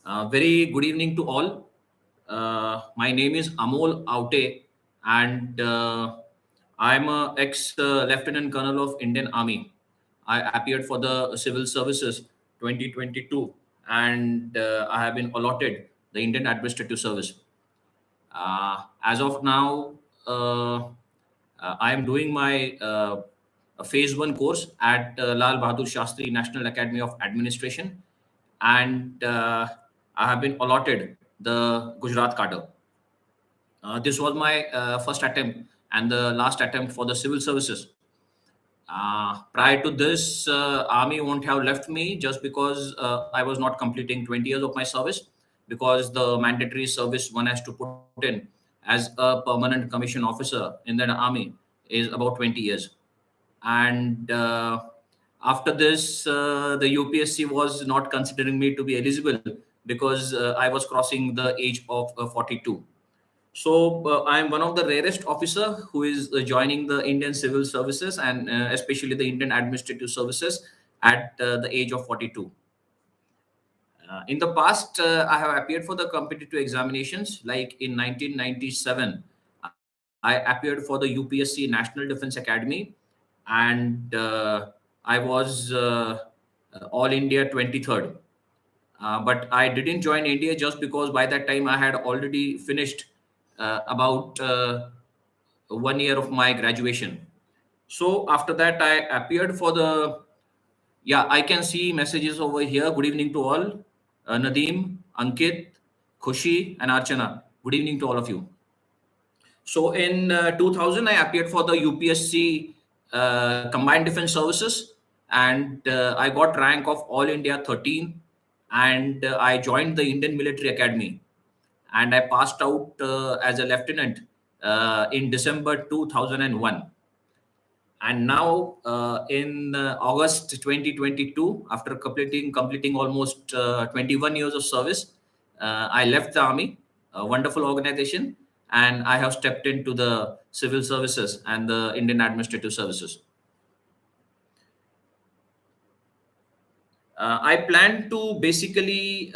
Very good evening to all. My name is Amol Aute, and I'm a ex-lieutenant colonel of Indian Army. I appeared for the Civil Services 2022, and I have been allotted the Indian Administrative Service. As of now, I am doing my phase one course at Lal Bahadur Shastri National Academy of Administration, and I have been allotted the Gujarat cadre. This was my first attempt and the last attempt for the civil services. Prior to this, army won't have left me just because I was not completing 20 years of my service, because the mandatory service one has to put in as a permanent commission officer in the army is about 20 years. And after this, the UPSC was not considering me to be eligible because I was crossing the age of 42. So I am one of the rarest officer who is joining the Indian Civil Services and especially the Indian Administrative Services at the age of 42. In the past, I have appeared for the competitive examinations. Like in 1997, I appeared for the UPSC National Defense Academy, and I was All India 23rd. But I didn't join India just because by that time I had already finished about 1 year of my graduation. So after that, I appeared for the. Yeah, I can see messages over here. Good evening to all. Nadeem, Ankit, Khushi, and Archana. Good evening to all of you. So in 2000, I appeared for the UPSC Combined Defense Services, and I got rank of All India 13, and I joined the Indian Military Academy, and I passed out as a lieutenant in December 2001. And now in August 2022, after completing almost 21 years of service, I left the army, a wonderful organization, and I have stepped into the civil services and the Indian administrative services. I plan to basically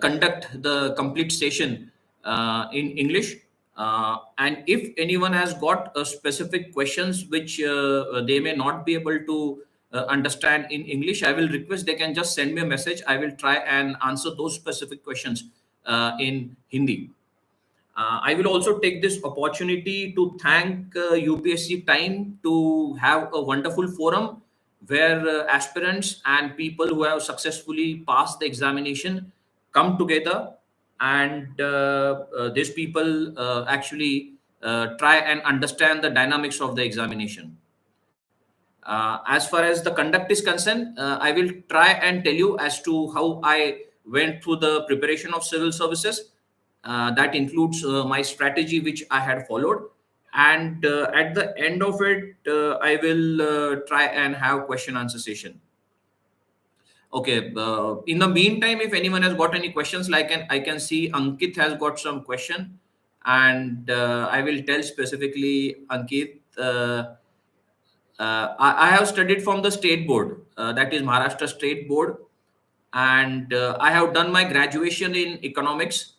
conduct the complete session in English. And if anyone has got specific questions which they may not be able to understand in English, I will request they can just send me a message. I will try and answer those specific questions in Hindi. I will also take this opportunity to thank UPSC Time to have a wonderful forum where aspirants and people who have successfully passed the examination come together, and these people actually try and understand the dynamics of the examination. As far as the conduct is concerned, I will try and tell you as to how I went through the preparation of civil services. That includes my strategy, which I had followed. And at the end of it, I will try and have question answer session. Okay. In the meantime, if anyone has got any questions, like I can see Ankit has got some question, and I will tell specifically Ankit. I have studied from the state board, that is Maharashtra State Board, and I have done my graduation in economics,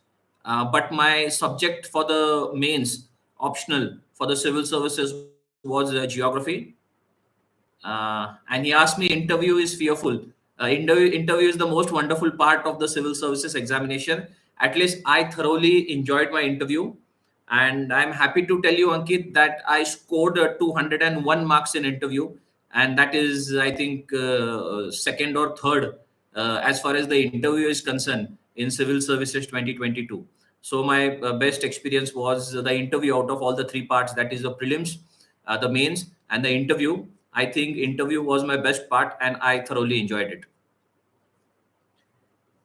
but my subject for the mains optional for the civil services was geography. And he asked me, interview is fearful. Interview is the most wonderful part of the civil services examination. At least I thoroughly enjoyed my interview, and I'm happy to tell you, Ankit, that I scored 201 marks in interview, and that is, I think, second or third as far as the interview is concerned in civil services 2022. So my best experience was the interview out of all the three parts, that is the prelims, the mains, and the interview. I think interview was my best part, and I thoroughly enjoyed it.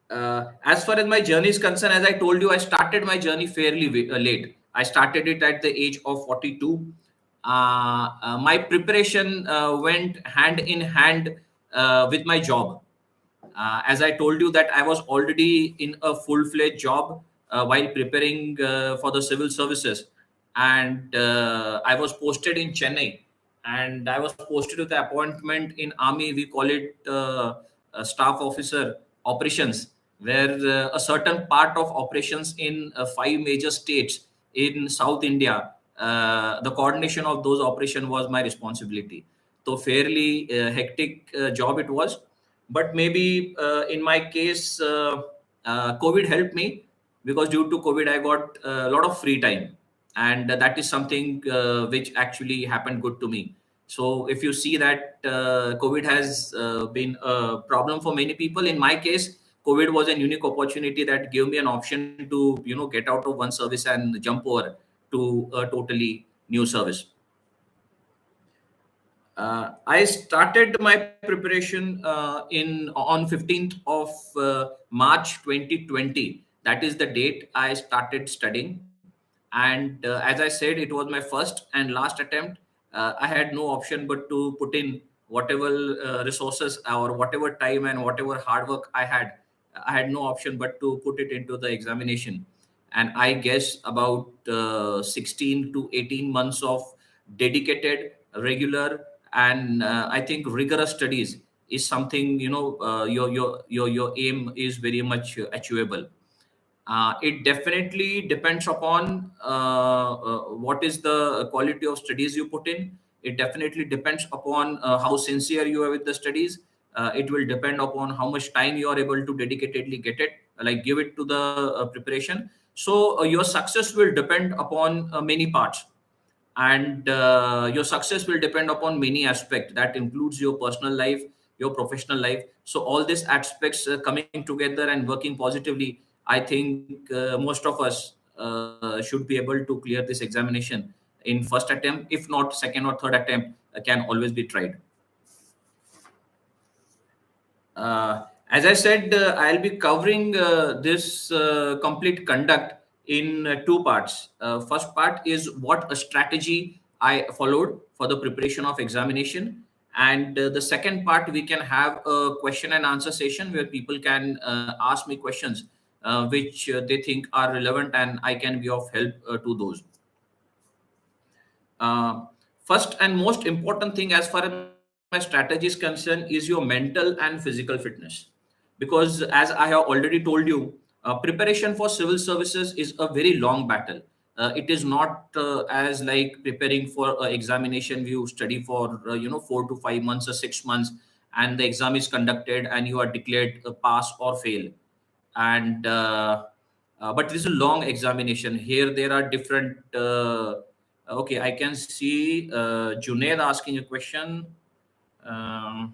As far as my journey is concerned, as I told you, I started my journey fairly late. I started it at the age of 42. My preparation went hand in hand with my job. As I told you that I was already in a full-fledged job while preparing for the civil services, and I was posted in Chennai, and I was posted with the appointment in army. We call it staff officer operations, where a certain part of operations in 5 major states in South India, the coordination of those operations was my responsibility. So fairly hectic job it was, but maybe in my case, COVID helped me, because due to COVID I got a lot of free time, and that is something which actually happened good to me. So if you see that COVID has been a problem for many people, in my case, COVID was a unique opportunity that gave me an option to get out of one service and jump over to a totally new service. I started my preparation in on 15th of March 2020. That is the date I started studying. And as I said, it was my first and last attempt. I had no option but to put in whatever resources or whatever time and whatever hard work I had. I had no option but to put it into the examination. And I guess about 16 to 18 months of dedicated, regular, and I think rigorous studies is something, your aim is very much achievable. It definitely depends upon what is the quality of studies you put in. It definitely depends upon how sincere you are with the studies. It will depend upon how much time you are able to dedicatedly get it, like give it to the preparation. So your success will depend upon many parts, and your success will depend upon many aspects. That includes your personal life, your professional life. So all these aspects coming together and working positively, I think most of us should be able to clear this examination in first attempt. If not second or third attempt, can always be tried. As I said, I'll be covering this complete conduct in two parts. First part is what a strategy I followed for the preparation of examination, and the second part we can have a question and answer session where people can ask me questions which they think are relevant, and I can be of help to those. Uh, First and most important thing, as far as my strategy is concerned, is your mental and physical fitness. Because as I have already told you, preparation for civil services is a very long battle. It is not as like preparing for examination. You study for 4 to 5 months or 6 months, and the exam is conducted, and you are declared a pass or fail. And but it is a long examination. Here there are different. Okay, I can see Junaid asking a question. Um,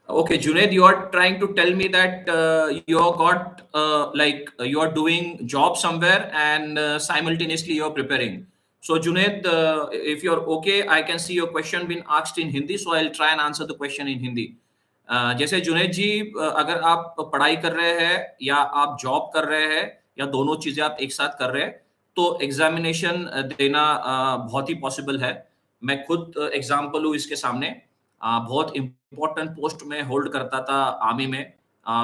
okay, Junaid, you are trying to tell me that you have got you are doing job somewhere and simultaneously you are preparing. So Junaid, if you're okay, I can see your question been asked in Hindi, so I'll try and answer the question in Hindi. जैसे जुनैद जी, अगर आप पढ़ाई कर रहे हैं या आप job कर रहे हैं या दोनों चीजें आप एक साथ कर रहे हैं, तो एग्जामिनेशन देना बहुत ही पॉसिबल है. मैं खुद एग्जाम्पल हूँ इसके सामने. बहुत इंपॉर्टेंट पोस्ट में होल्ड करता था आर्मी में.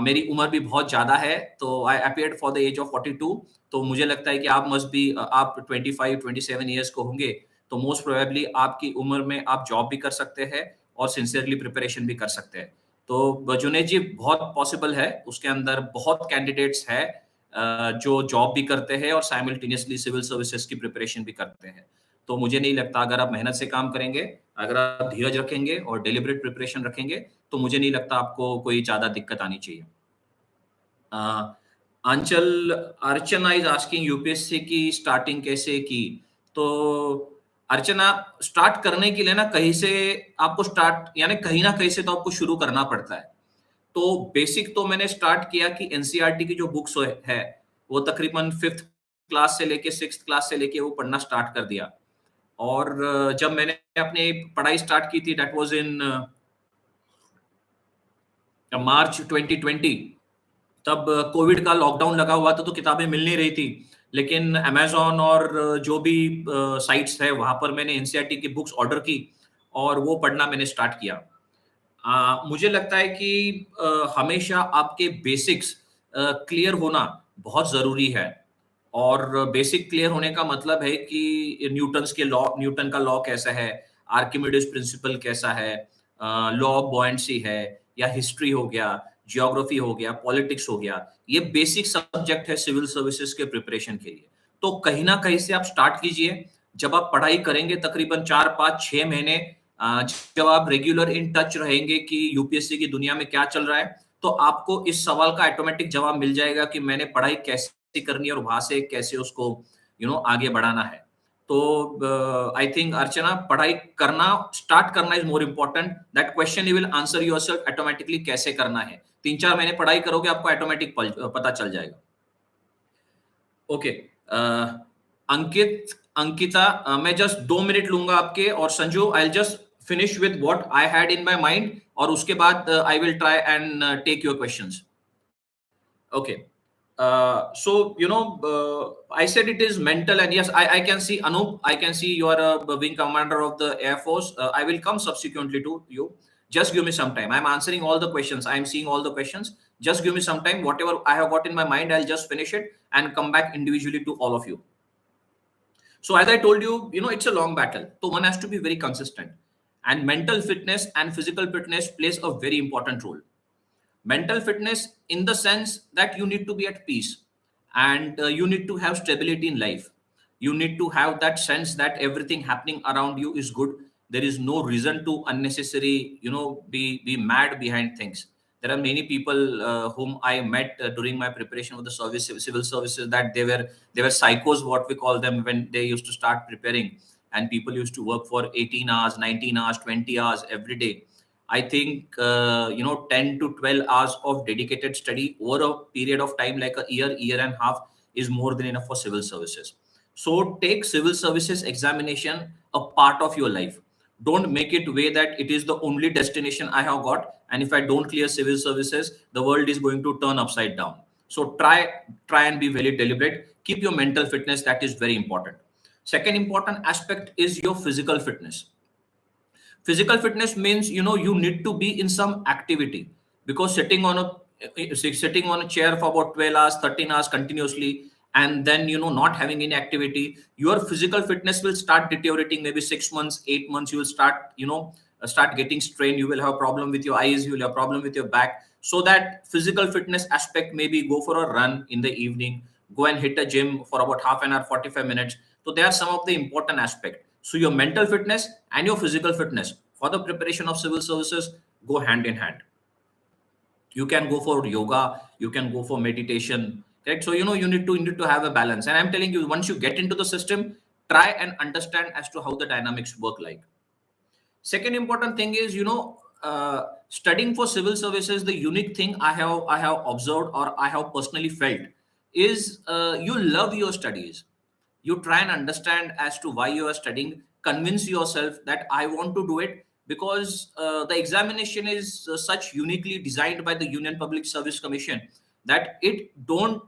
मेरी उम्र भी बहुत ज्यादा है, तो I appeared for the age of 42. तो मुझे लगता है कि आप मस्ट बी आप 25-27 ईयर्स को होंगे, तो मोस्ट प्रोबेबली आपकी उम्र में आप जॉब भी कर सकते हैं और सिंसियरली प्रिपरेशन भी कर सकते हैं. तो जुनेद जी, बहुत पॉसिबल है. उसके अंदर बहुत कैंडिडेट्स है जो जॉब भी करते हैं और साइमल्टेनियसली सिविल सर्विसेज की प्रिपरेशन भी करते हैं. तो मुझे नहीं लगता, अगर आप मेहनत से काम करेंगे, अगर आप धीरज रखेंगे और डेलिब्रेट प्रिपरेशन रखेंगे, तो मुझे नहीं लगता आपको कोई ज्यादा दिक्कत आनी चाहिए. अंचल अर्चना इज आस्किंग यूपीएससी की स्टार्टिंग कैसे की. तो अर्चना, स्टार्ट करने के लिए ना कहीं से आपको स्टार्ट, यानी कहीं ना कहीं से तो आपको शुरू करना पड़ता है. तो बेसिक तो मैंने स्टार्ट किया कि एनसीईआरटी की जो बुक्स है वो तकरीबन 5th क्लास से लेके 6th क्लास से लेके वो पढ़ना स्टार्ट कर दिया. और जब मैंने अपनी पढ़ाई स्टार्ट की थी, दैट वाज इन मार्च 2020. तब कोविड का लॉकडाउन लगा हुआ था, तो किताबें मिल नहीं रही थी. लेकिन अमेज़न और जो भी साइट्स है, वहां पर मैंने एनसीईआरटी की बुक्स ऑर्डर की और वो पढ़ना मैंने स्टार्ट किया. मुझे लगता है कि हमेशा आपके बेसिक्स क्लियर होना बहुत ज़रूरी है. और बेसिक क्लियर होने का मतलब है कि न्यूटन का लॉ कैसा है, आर्किमिडीज प्रिंसिपल कैसा है, लॉ ऑफ बॉयंसी है, या हिस्ट्री हो गया, जियोग्राफी हो गया, पॉलिटिक्स हो गया, ये बेसिक सब्जेक्ट है सिविल सर्विसेज के प्रिपरेशन के लिए। तो कहीं ना कहीं से आप स्टार्ट कीजिए। जब आप पढ़ाई करेंगे तकरीबन 4 5 6 महीने, जब आप रेगुलर इन टच रहेंगे कि यूपीएससी की दुनिया में क्या चल रहा है, तो आपको इस सवाल का ऑटोमेटिक जवाब मिल जाएगा कि मैंने पढ़ाई कैसे करनी है और वहां से कैसे उसको आगे बढ़ाना है। तो आई थिंक अर्चना, पढ़ाई करना स्टार्ट करना is more important. That question you will answer yourself automatically, कैसे करना है। 3 4 महीने पढ़ाई करोगे, आपको ऑटोमेटिक पता चल जाएगा। ओके, अंकित, अंकिता, मैं जस्ट 2 मिनट लूंगा आपके, और Sanju I just finish with what I had in my mind, और उसके बाद I will try and take your questions. Okay. So, I said it is mental, and yes, I can see Anup, I can see you are a wing commander of the Air Force. I will come subsequently to you. Just give me some time. I'm answering all the questions. I'm seeing all the questions. Just give me some time. Whatever I have got in my mind, I'll just finish it and come back individually to all of you. So, as I told you, it's a long battle. So, one has to be very consistent. And mental fitness and physical fitness plays a very important role. Mental fitness in the sense that you need to be at peace, and you need to have stability in life. You need to have that sense that everything happening around you is good. There is no reason to unnecessary be mad behind things. There are many people whom I met during my preparation of the civil services, that they were psychos, what we call them, when they used to start preparing, and people used to work for 18 hours, 19 hours, 20 hours every day. I think 10 to 12 hours of dedicated study over a period of time like a year and a half is more than enough for civil services. So take civil services examination a part of your life. Don't make it way that it is the only destination I have got, and if I don't clear civil services, the world is going to turn upside down. So try and be very deliberate. Keep your mental fitness. That is very important. Second important aspect is your physical fitness. Physical fitness means you need to be in some activity, because sitting on a chair for about 12 hours, 13 hours continuously, and then not having any activity, your physical fitness will start deteriorating. Maybe 6 months, 8 months, you will start getting strained. You will have a problem with your eyes, you will have a problem with your back. So that physical fitness aspect, maybe go for a run in the evening, go and hit a gym for about half an hour, 45 minutes. So they are some of the important aspects. So your mental fitness and your physical fitness for the preparation of civil services go hand in hand. You can go for yoga, you can go for meditation, right? So you need to have a balance. And I'm telling you, once you get into the system, try and understand as to how the dynamics work like. Second important thing is, studying for civil services, the unique thing I have observed, or I have personally felt, is you love your studies. You try and understand as to why you are studying, convince yourself that I want to do it, because the examination is such uniquely designed by the Union Public Service Commission that it don't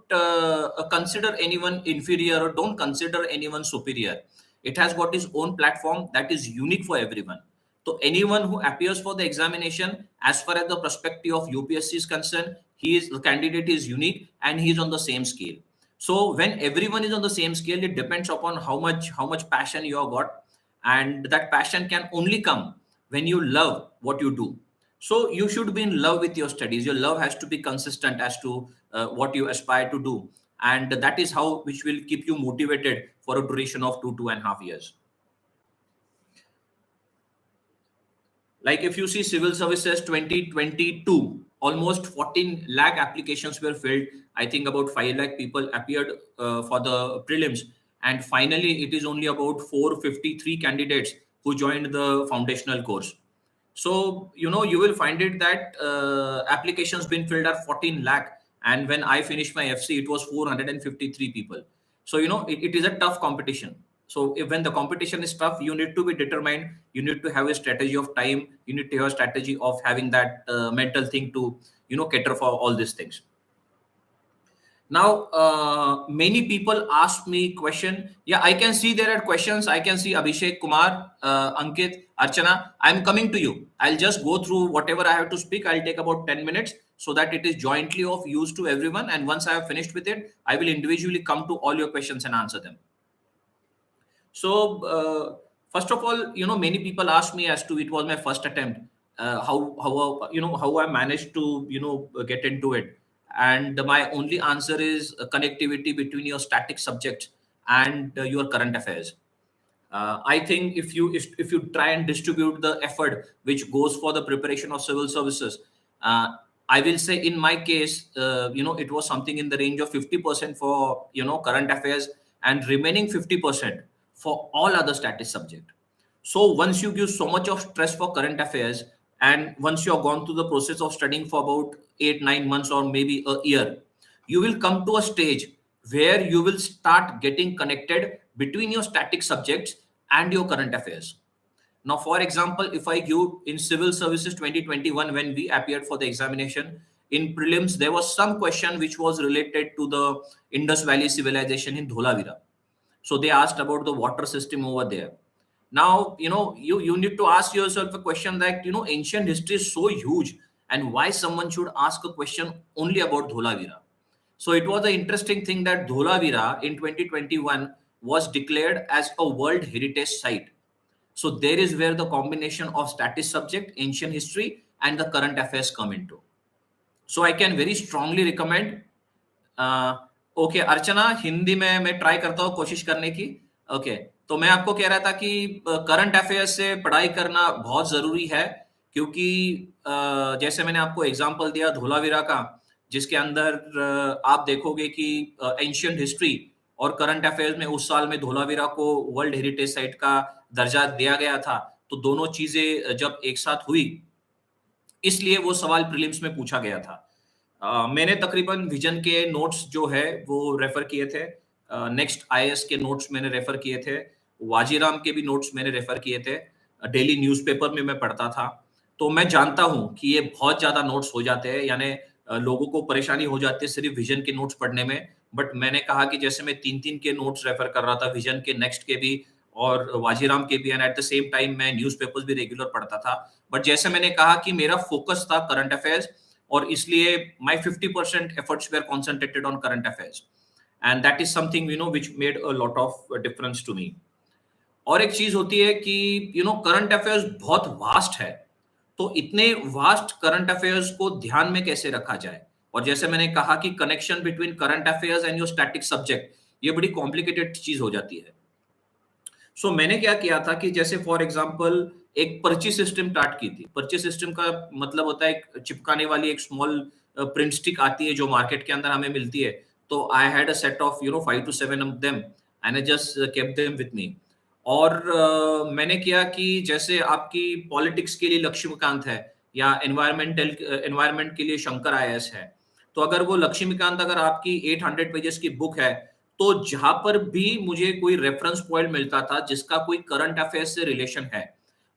consider anyone inferior or don't consider anyone superior. It has got its own platform that is unique for everyone. So anyone who appears for the examination, as far as the perspective of UPSC is concerned, the candidate is unique and he is on the same scale. So when everyone is on the same scale, it depends upon how much passion you have got, and that passion can only come when you love what you do. So you should be in love with your studies. Your love has to be consistent as to what you aspire to do, and that is how which will keep you motivated for a duration of 2.5 years. Like if you see civil services 2022, almost 14 lakh applications were filled. I think about 5 lakh people appeared for the prelims. And finally, it is only about 453 candidates who joined the foundational course. So, you will find it that applications been filled are 14 lakh. And when I finished my FC, it was 453 people. So, it is a tough competition. So when the competition is tough, you need to be determined. You need to have a strategy of time. You need to have a strategy of having that mental thing to, cater for all these things. Now, many people ask me question. Yeah, I can see there are questions. I can see Abhishek, Kumar, Ankit, Archana. I'm coming to you. I'll just go through whatever I have to speak. I'll take about 10 minutes so that it is jointly of use to everyone. And once I have finished with it, I will individually come to all your questions and answer them. So First of all, many people ask me as to it was my first attempt, how I managed to get into it, and my only answer is connectivity between your static subjects and your current affairs. I think if you try and distribute the effort which goes for the preparation of civil services, uh, I will say in my case, it was something in the range of 50% for current affairs and remaining 50% for all other static subject. So once you give so much of stress for current affairs, and once you have gone through the process of studying for about 8 9 months or maybe a year, you will come to a stage where you will start getting connected between your static subjects and your current affairs. Now, for example, if I give in civil services 2021, when we appeared for the examination, in prelims, there was some question which was related to the Indus Valley civilization in Dholavira. So they asked about the water system over there. Now, you need to ask yourself a question that, ancient history is so huge, and why someone should ask a question only about Dholavira. So it was an interesting thing that Dholavira in 2021 was declared as a World Heritage Site. So there is where the combination of static subject, ancient history, and the current affairs come into. So I can very strongly recommend. Okay Archana, Hindi में मैं try करता हूँ कोशिश करने की. Okay, तो मैं आपको कह रहा था कि करंट अफेयर्स से पढ़ाई करना बहुत जरूरी है, क्योंकि जैसे मैंने आपको एग्जांपल दिया धोलावीरा का, जिसके अंदर आप देखोगे कि एंशियंट हिस्ट्री और करंट अफेयर्स में उस साल में धोलावीरा को वर्ल्ड हेरिटेज साइट का दर्जा दिया गया था. तो दोनों चीजें जब एक साथ हुई, इसलिए वो सवाल प्रीलिम्स में पूछा गया था. मैंने तकरीबन विजन के नोट्स जो है वो रेफर किए थे, नेक्स्ट आईएएस के नोट्स मैंने रेफर किए थे, वाजीराम के भी नोट्स मैंने रेफर किए थे, डेली न्यूज़पेपर में मैं पढ़ता था. तो मैं जानता हूं कि ये बहुत ज्यादा नोट्स हो जाते हैं, यानी लोगों को परेशानी हो जाती है सिर्फ विजन के नोट्स पढ़ने में. बट मैंने कहा कि जैसे मैं 3 3 के नोट्स रेफर कर रहा था, विजन के, नेक्स्ट के भी और वाजीराम के भी, and at the same time मैं न्यूज़पेपर्स भी रेगुलर पढ़ता था. बट जैसे मैंने कहा कि मेरा फोकस था करंट अफेयर्स, और इसलिए my 50% efforts were concentrated on current affairs, and that is something which made a lot of difference to me. और एक चीज होती है कि करंट अफेयर्स बहुत वास्ट है, तो इतने वास्ट करंट अफेयर्स को ध्यान में कैसे रखा जाए. और जैसे मैंने कहा कि connection between current affairs and your static subject, ये बड़ी कॉम्प्लिकेटेड चीज हो जाती है. सो मैंने क्या किया था कि जैसे फॉर एग्जांपल एक पर्ची सिस्टम स्टार्ट की थी. पर्ची सिस्टम का मतलब होता है एक चिपकाने वाली एक स्मॉल प्रिंट स्टिक आती है जो मार्केट के अंदर हमें मिलती है. तो I had a set of 5 to 7 of them, and I just kept them with me. और मैंने किया कि जैसे आपकी पॉलिटिक्स के लिए लक्ष्मीकांत है, या एनवायरमेंट के लिए शंकर आईएएस है, तो अगर वो लक्ष्मीकांत अगर आपकी 800 पेजेस की बुक है, तो जहां पर भी मुझे कोई रेफरेंस पॉइंट मिलता था जिसका कोई करंट अफेयर्स से रिलेशन है,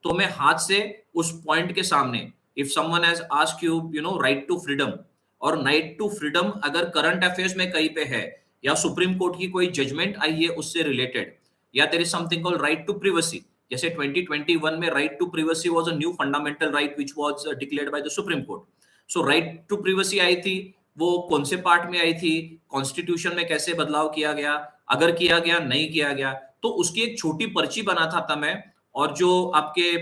तो मैं हाथ से उस पॉइंट के सामने, if someone has asked you right to freedom, और राइट टू फ्रीडम अगर करंट अफेयर्स में कहीं पे है, या सुप्रीम कोर्ट की कोई जजमेंट आई है उससे रिलेटेड, या there is something called right to privacy. जैसे 2021 में right to privacy was a new fundamental right which was declared by the supreme court. So right to privacy आई थी, वो कौन से पार्ट में आई थी, कॉन्स्टिट्यूशन में कैसे बदलाव किया गया, अगर किया गया, नहीं किया गया, तो उसकी एक छोटी पर्ची बनाता था मैं, और जो आपके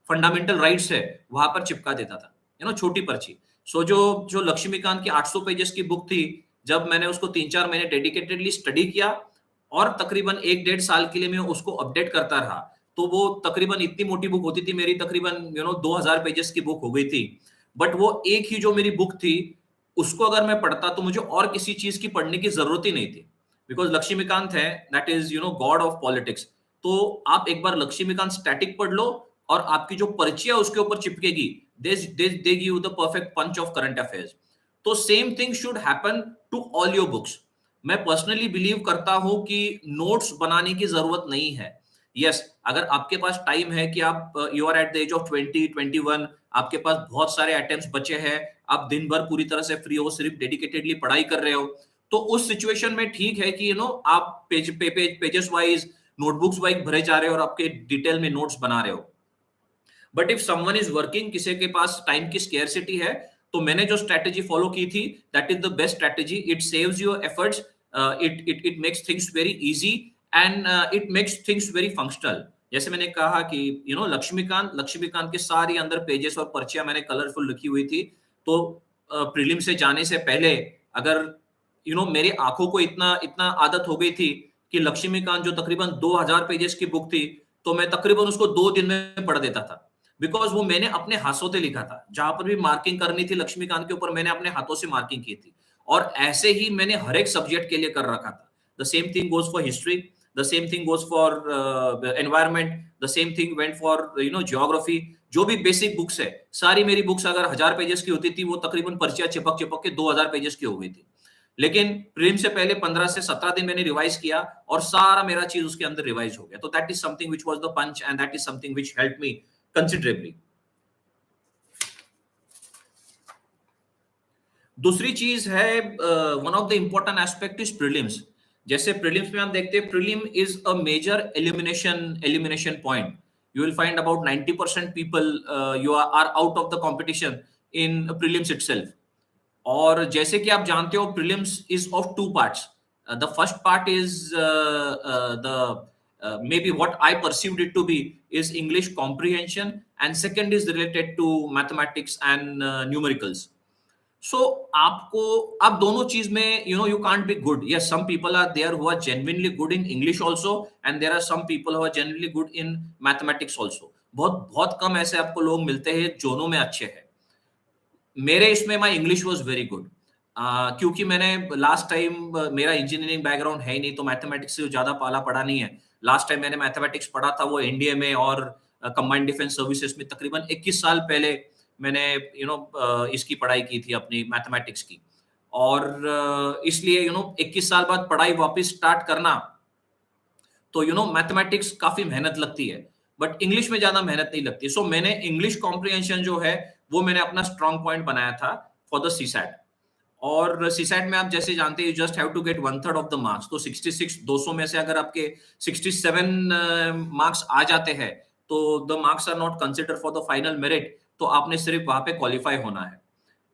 फंडामेंटल राइट्स है वहां पर चिपका देता था, छोटी पर्ची. सो जो जो लक्ष्मीकांत की 800 पेजेस की बुक थी, जब मैंने उसको 3 4 महीने डेडिकेटेडली स्टडी किया, और तकरीबन 1 1.5 साल के लिए मैं उसको अपडेट करता रहा, तो वो तकरीबन इतनी मोटी बुक होती थी मेरी, तकरीबन 2000 पेजेस की बुक हो गई थी. बट वो एक ही जो मेरी बुक थी, उसको अगर मैं पढ़ता तो मुझे और किसी चीज की पढ़ने की जरूरत ही नहीं थी, बिकॉज लक्ष्मीकांत है, that is God of politics. तो आप एक बार लक्ष्मीकांत स्टैटिक पढ़ लो, और आपकी जो पर्चियां उसके ऊपर चिपकेगी, they give the perfect punch of current affairs. तो same thing should happen to all your books. मैं पर्सनली बिलीव करता हूं कि नोट्स बनाने की जरूरत नहीं है. यस, अगर आपके पास टाइम है कि आप you are at the age of 20 21, आपके पास बहुत सारे अटेम्प्ट्स बचे हैं, आप दिन भर पूरी तरह से फ्री हो, सिर्फ डेडिकेटेडली पढ़ाई कर रहे हो, तो उस सिचुएशन में ठीक है कि आप पेजेस वाइज, नोटबुक्स वाइज भरे जा रहे हो और आपके डिटेल में नोट्स बना रहे हो. But if someone is working, किसी के पास टाइम की स्केर्सिटी है, तो मैंने जो स्ट्रेटेजी फॉलो की थी, that is the best strategy. It saves your efforts, it makes things very easy, and it makes things very functional. जैसे मैंने कहा कि लक्ष्मीकांत के सारी अंदर पेजेस और पर्चियां मैंने कलरफुल लिखी हुई थी। तो प्रीलिम से जाने से पहले अगर मेरी आंखों को इतना इतना आदत हो गई थी कि लक्ष्मीकांत जो तकरीबन 2000 पेजेस की बुक थी, तो मैं तकरीबन उसको 2 दिन में पढ़ देता था। बिकॉज वो मैंने अपने हाथों से लिखा था, जहां पर भी मार्किंग करनी थी लक्ष्मीकांत के ऊपर मैंने अपने हाथों से मार्किंग की थी। और ऐसे ही मैंने हर एक सब्जेक्ट के लिए कर रखा था। The same thing goes for history, the same thing goes for environment, the same thing went for geography। जो भी बेसिक बुक्स है, सारी मेरी बुक्स अगर 1000 पेजेस की होती थी, वो तकरीबन पर्चियां चिपक चिपक के 2000 पेजेस की हो गई थी। लेकिन प्रीलिम से पहले 15 से 17 दिन मैंने रिवाइज किया और सारा मेरा चीज उसके अंदर रिवाइज हो गया। तो that is something which was the punch and that is something which help me considerably. दूसरी चीज है, one of the important aspect is prelims. जैसे प्रीलिम्स में हम देखते हैं, prelim is a major elimination point. You will find about 90% people you are out of the competition in prelims itself. और जैसे कि आप जानते हो, prelims is of two parts. The first part is the maybe what I perceived it to be is English comprehension, and second is related to mathematics and numericals। So आपको आप दोनों चीज में you can't be good. Yes, some people are there who are genuinely good in English also, and there are some people who are genuinely good in mathematics also. बहुत बहुत कम ऐसे आपको लोग मिलते हैं दोनों में अच्छे हैं। मेरे इसमें my English was very good, क्योंकि मैंने लास्ट टाइम, मेरा इंजीनियरिंग बैकग्राउंड है ही नहीं, तो मैथमेटिक्स से ज्यादा पाला पड़ा नहीं है। लास्ट टाइम मैंने मैथमेटिक्स पढ़ा था वो एनडीए में और कंबाइंड डिफेंस सर्विसेज में, तकरीबन 21 साल पहले मैंने इसकी पढ़ाई की थी अपनी मैथमेटिक्स की। और इसलिए 21 साल बाद पढ़ाई वापस स्टार्ट करना, तो मैथमेटिक्स काफी मेहनत लगती है, बट इंग्लिश में ज्यादा मेहनत नहीं लगती। सो मैंने इंग्लिश कॉम्प्रिहेंशन जो है वो मैंने अपना स्ट्रॉन्ग पॉइंट बनाया था फॉर द सीसैट। और सीसैट में आप जैसे जानते हैं, you just have to get 1/3 of the marks. तो 66 200 में से अगर आपके 67 मार्क्स आ जाते हैं, तो the marks are not consider for the final merit. तो आपने सिर्फ वहां पे क्वालिफाई होना है।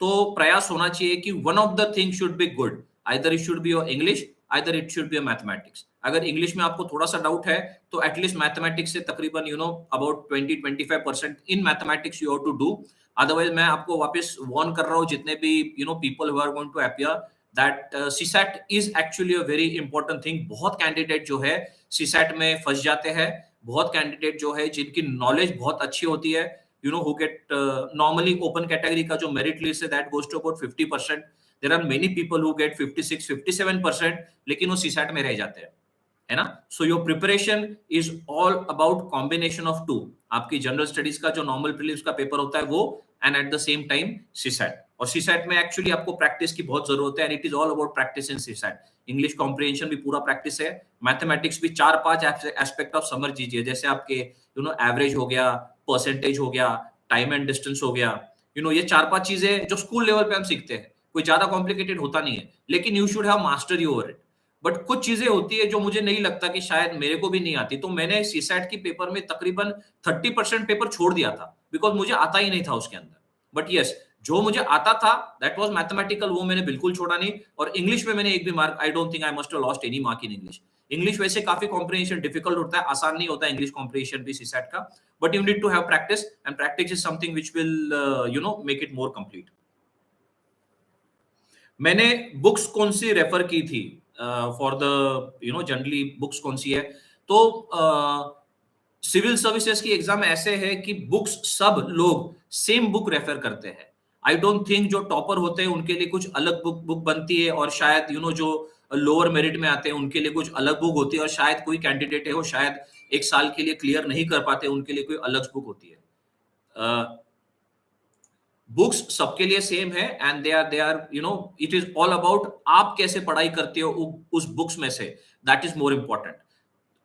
तो प्रयास होना चाहिए कि one of the thing should be good, either it should be your English, either it should be mathematics. अगर इंग्लिश में आपको थोड़ा सा डाउट है, तो एटलीस्ट मैथमेटिक्स से तकरीबन about 20-25% in mathematics you have to do. Otherwise मैं आपको वापस वार्न कर रहा हूँ, जितने भी people who are going to appear, that CSAT is actually a very important thing. बहुत कैंडिडेट जो है सीसैट में फंस जाते हैं। बहुत कैंडिडेट जो है जिनकी नॉलेज बहुत अच्छी होती है, who get normally open category का जो merit list है, that goes to about 50%। there are many people who get 56-57%, लेकिन वो सीसैट में रह जाते हैं, है ना। So your preparation is all about combination of two. आपकी जनरल स्टडीज का जो नॉर्मल प्रीलिम्स का पेपर होता है वो, and at the same time CSAT. और सीसैट में एक्चुअली आपको प्रैक्टिस की बहुत जरूरत है, and it is all about practice in CSAT. English comprehension भी पूरा प्रैक्टिस है, मैथमेटिक्स भी 4-5 एस्पेक्ट ऑफ समझ लीजिए। जैसे आपके एवरेज हो गया, परसेंटेज हो गया, टाइम एंड डिस्टेंस हो गया, ये 4-5 चीजें जो स्कूल लेवल पे हम सीखते हैं, कोई ज्यादा कॉम्प्लिकेटेड होता नहीं है, लेकिन you should have mastery over it. But कुछ चीजें होती है जो मुझे नहीं लगता कि शायद मेरे को भी नहीं आती, तो मैंने सीसैट की पेपर में तकरीबन 30% पेपर छोड़ दिया था, बिकॉज मुझे आता ही नहीं था उसके अंदर। बट यस, जो मुझे आता था दैट वाज मैथमेटिकल, वो मैंने बिल्कुल छोड़ा नहीं। और इंग्लिश में मैंने एक भी mark, I don't think I must have lost any mark in English. English वैसे काफी कॉम्प्रिहेंशन डिफिकल्ट होता है, आसान नहीं होता इंग्लिश कॉम्प्रिहेंशन भी सीसैट का, but you need to have practice, and practice is something which will make it more complete. मैंने बुक्स कौन सी रेफर की थी फॉर द जनरली बुक्स कौन सी है, तो सिविल सर्विसेज की एग्जाम ऐसे है कि बुक्स सब लोग सेम बुक रेफर करते हैं। आई डोंट थिंक जो टॉपर होते हैं उनके लिए कुछ अलग बुक बनती है, और शायद जो लोअर मेरिट में आते हैं उनके लिए कुछ अलग बुक होती है, और शायद कोई कैंडिडेट है वो शायद 1 साल के लिए क्लियर नहीं कर पाते, उनके लिए कोई अलग बुक होती है। बुक्स सबके लिए सेम है, and they are it is all about आप कैसे पढ़ाई करते हो उस बुक्स में से, दैट इज मोर इंपॉर्टेंट।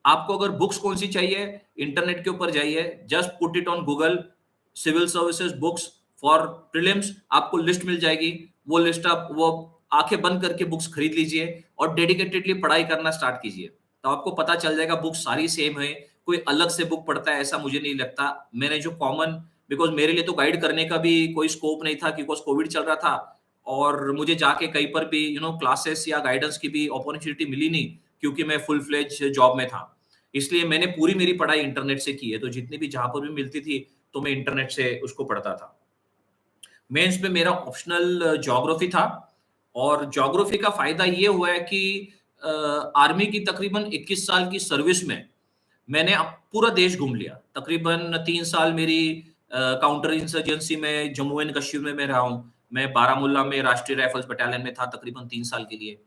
आपको अगर बुक्स कौन सी चाहिए, इंटरनेट के ऊपर जाइए, just put it on Google, civil services books for prelims, आपको लिस्ट मिल जाएगी। वो लिस्ट आप वो आंखें बंद करके बुक्स खरीद लीजिए और डेडिकेटेडली पढ़ाई करना स्टार्ट कीजिए, तो आपको पता चल जाएगा बुक्स सारी सेम है, कोई अलग से बुक पढ़ता है ऐसा मुझे नहीं लगता। मैंने जो कॉमन, बिकॉज मेरे लिए तो गाइड करने का भी कोई स्कोप नहीं था, बिकॉज कोविड चल रहा था और मुझे जाके कहीं पर भी क्लासेस या गाइडेंस की भी अपॉर्चुनिटी मिली नहीं क्योंकि मैं फुल फ्लेज जॉब में था। इसलिए मैंने पूरी मेरी पढ़ाई इंटरनेट से की है, तो जितनी भी जहाँ पर भी मिलती थी तो मैं इंटरनेट से उसको पढ़ता था। मेंस में मेरा ऑप्शनल ज्योग्राफी था, और ज्योग्राफी का फायदा ये हुआ है कि आर्मी की तकरीबन 21 साल की सर्विस में मैंने अब पूरा देश घूम लिया। तकरीबन 3 साल मेरी काउंटर इंसर्जेंसी में जम्मू एंड कश्मीर में मैं रहा हूँ। मैं बारामूला में राष्ट्रीय राइफल्स बटालियन में था तकरीबन 3 साल के लिए।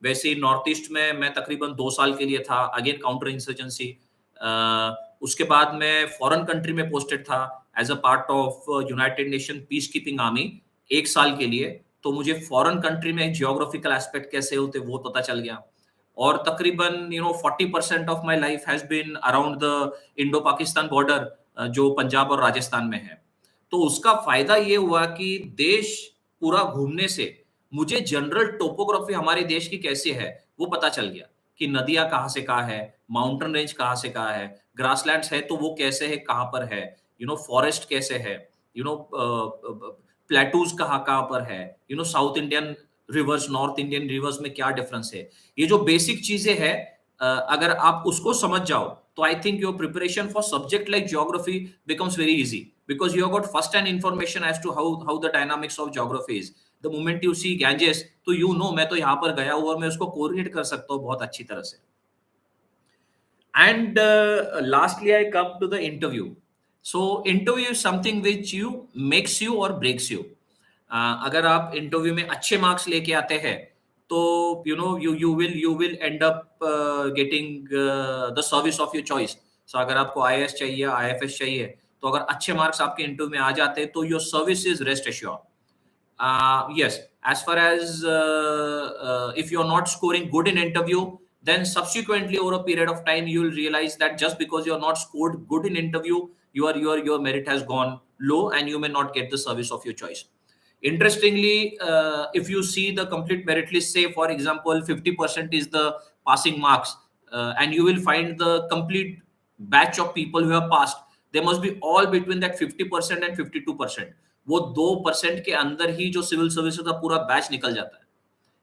वैसे ही नॉर्थ ईस्ट में मैं तकरीबन 2 साल के लिए था, अगेन काउंटर इंसर्जेंसी। उसके बाद मैं फॉरेन कंट्री में पोस्टेड था as a part of United Nation peace keeping army 1 साल के लिए। तो मुझे फॉरेन कंट्री में जियोग्राफिकल एस्पेक्ट कैसे होते वो पता चल गया। और तकरीबन 40% of my life has been around the Indo Pakistan border, जो पंजाब और राजस्थान में है। तो उसका फायदा ये हुआ कि देश पूरा घूमने से मुझे जनरल टोपोग्राफी हमारे देश की कैसी है वो पता चल गया, कि नदियां कहाँ से कहाँ है, माउंटेन रेंज कहाँ से कहाँ है, ग्रासलैंड्स है तो वो कैसे है, कहाँ पर है, फॉरेस्ट कैसे है, यू नो प्लेटूज कहाँ कहाँ पर है, south Indian reverse north Indian reverse में क्या डिफरेंस है। ये जो बेसिक चीजें हैं, अगर आप उसको समझ जाओ तो I think your preparation for subject like geography becomes very easy, because you have got first hand information as to how the dynamics of geography is. The moment you see Ganges तो मैं तो यहाँ पर गया हुआ और मैं उसको कोरिलेट कर सकता हूँ बहुत अच्छी तरह से। And lastly, I come to the interview. So interview is something which you makes you or breaks you. अगर आप इंटरव्यू में अच्छे मार्क्स लेके आते हैं तो you will end up getting the service of your choice. So अगर आपको IAS चाहिए, IFS चाहिए, तो अगर अच्छे मार्क्स आपके इंटरव्यू में आ जाते हैं तो your service is rest assured. Yes, as far as if you're not scoring good in interview, then subsequently over a period of time you will realize that just because you're not scored good in interview, your merit has gone low and you may not get the service of your choice. Interestingly, if you see the complete merit list, say for example 50% is the passing marks, and you will find the complete batch of people who have passed, they must be all between that 50% and 52%. वो 2% के अंदर ही जो civil services का पूरा batch निकल जाता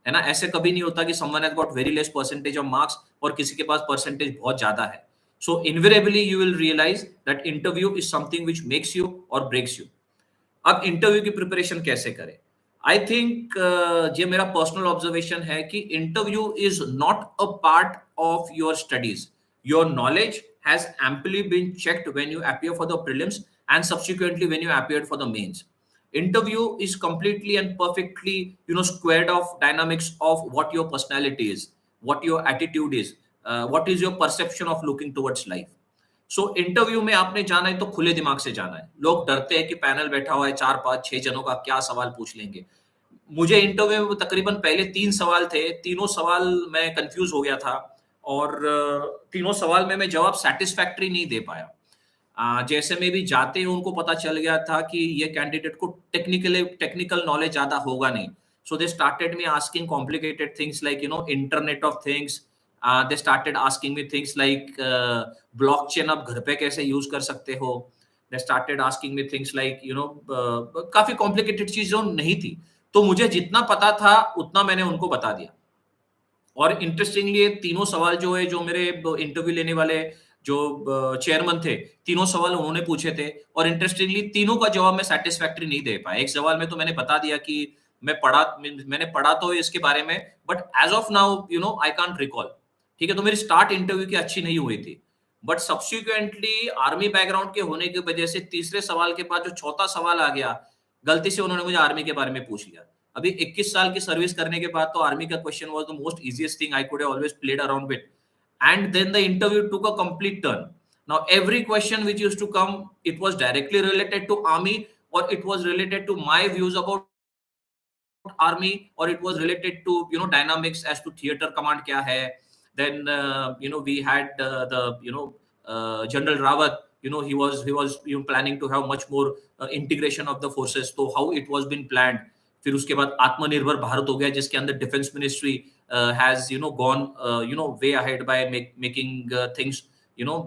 है ना। ऐसे कभी नहीं होता कि someone has got very less percentage of marks और किसी के पास परसेंटेज बहुत ज्यादा है। So invariably you will realize that interview is something which makes you और ब्रेक्स यू। अब इंटरव्यू की प्रिपरेशन कैसे करें? आई थिंक ये मेरा पर्सनल ऑब्जर्वेशन है कि interview is not a part of your studies. Your knowledge has amply been checked when you appear for the prelims and subsequently when you appeared for the mains. Interview is completely and perfectly squared off dynamics of what your personality is, what your attitude is, what is your perception of looking towards life. So interview में आपने जाना है तो खुले दिमाग से जाना है। लोग डरते हैं कि पैनल बैठा हुआ है 4 5 6 जनों का, क्या सवाल पूछ लेंगे। मुझे इंटरव्यू में तकरीबन पहले 3 सवाल थे, तीनों सवाल मैं कंफ्यूज हो गया था और तीनों सवाल में मैं जवाब सेटिस्फैक्टरी नहीं दे पाया। जैसे में भी जाते ही उनको पता चल गया था कि ये कैंडिडेट को टेक्निकल नॉलेज ज्यादा होगा नहीं। So they started me asking complicated things like internet of things. They started asking me things like blockchain आप घर पे कैसे यूज कर सकते हो। They started asking me things like काफी कॉम्प्लिकेटेड चीजें नहीं थी, तो मुझे जितना पता था उतना मैंने उनको बता दिया। और इंटरेस्टिंगली ये तीनों सवाल जो है, जो मेरे इंटरव्यू लेने वाले जो चेयरमैन थे, तीनों सवाल उन्होंने पूछे थे और इंटरेस्टिंगली तीनों का जवाब मैं सेटिस्फैक्टरी नहीं दे पाया। एक सवाल में तो मैंने बता दिया कि मैंने पढ़ा तो इसके बारे में, but as of now I can't recall. ठीक है, तो मेरी स्टार्ट इंटरव्यू की अच्छी नहीं हुई थी, बट सब्सिक्वेंटली आर्मी बैकग्राउंड के होने की वजह से तीसरे सवाल के बाद जो चौथा सवाल आ गया, गलती से उन्होंने मुझे आर्मी के बारे में पूछ लिया। अभी 21 साल की सर्विस करने के बाद तो आर्मी का question was the most easiest thing I could have always played around with, and then the interview took a complete turn. Now every question which used to come, it was directly related to army, or it was related to my views about army, or it was related to dynamics as to theater command kya hai. Then we had the General Rawat. He was planning to have much more integration of the forces, so how it was been planned. फिर उसके बाद आत्मनिर्भर भारत हो गया, जिसके अंदर defence ministry has gone way ahead by making things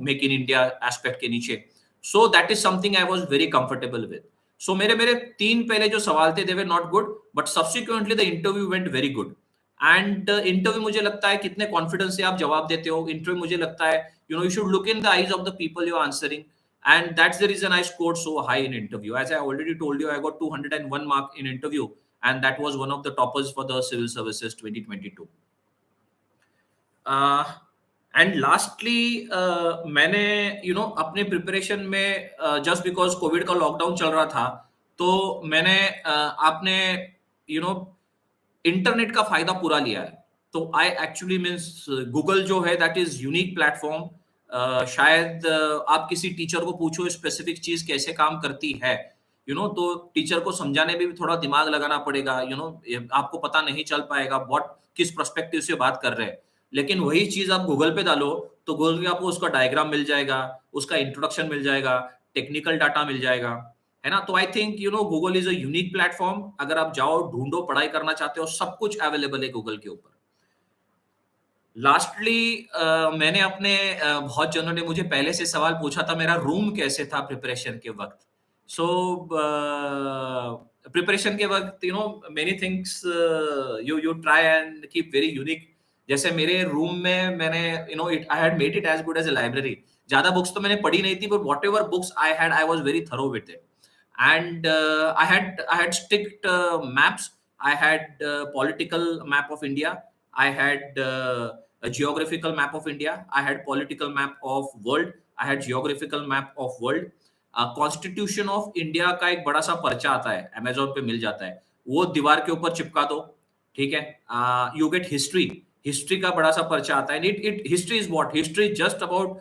make in India aspect के नीचे. So that is something I was very comfortable with. So मेरे तीन पहले जो सवाल थे they were not good, but subsequently the interview went very good. And interview मुझे लगता है कितने कॉन्फिडेंस से आप जवाब देते हो. इंटरव्यू मुझे लगता है you should look in the eyes of the people you're answering, and that's the reason I scored so high in interview. As I already told you, I got 201 mark in interview, and that was one of the toppers for the civil services 2022. And lastly मैंने अपने preparation में just because Covid का lockdown चल रहा था, तो मैंने आपने नो इंटरनेट का फायदा पूरा लिया है. तो आई एक्चुअली मीन्स गूगल जो है दैट इज यूनिक प्लेटफॉर्म. शायद आप किसी टीचर को पूछो स्पेसिफिक चीज कैसे काम करती है, तो टीचर को समझाने में भी थोड़ा दिमाग लगाना पड़ेगा. आपको पता नहीं चल पाएगा व्हाट किस पर्सपेक्टिव से बात कर रहे हैं. लेकिन वही चीज आप गूगल पे डालो तो गूगल पे आपको उसका डायग्राम मिल जाएगा, उसका इंट्रोडक्शन मिल जाएगा, टेक्निकल डाटा मिल जाएगा, है ना. तो I think Google is a unique platform. अगर आप जाओ, ढूंढो, पढ़ाई करना चाहते हो, सब कुछ अवेलेबल है गूगल के ऊपर. लास्टली मैंने अपने बहुत जनों ने मुझे पहले से सवाल पूछा था मेरा रूम कैसे था प्रिपरेशन के वक्त. सो प्रिपरेशन के वक्त many things you try and keep very unique. जैसे मेरे रूम में मैंने I had made it as good as a library. ज्यादा बुक्स तो मैंने पढ़ी नहीं थी, but whatever books I was very thorough with it. And I had strict maps. I had political map of India. I had a geographical map of India. I had political map of world. I had geographical map of world. Constitution of India का एक बड़ा सा पर्चा आता है, Amazon पे मिल जाता है, वो दीवार के ऊपर चिपका दो. ठीक है. यू गेट हिस्ट्री का बड़ा सा पर्चा आता है. It history is what, history just about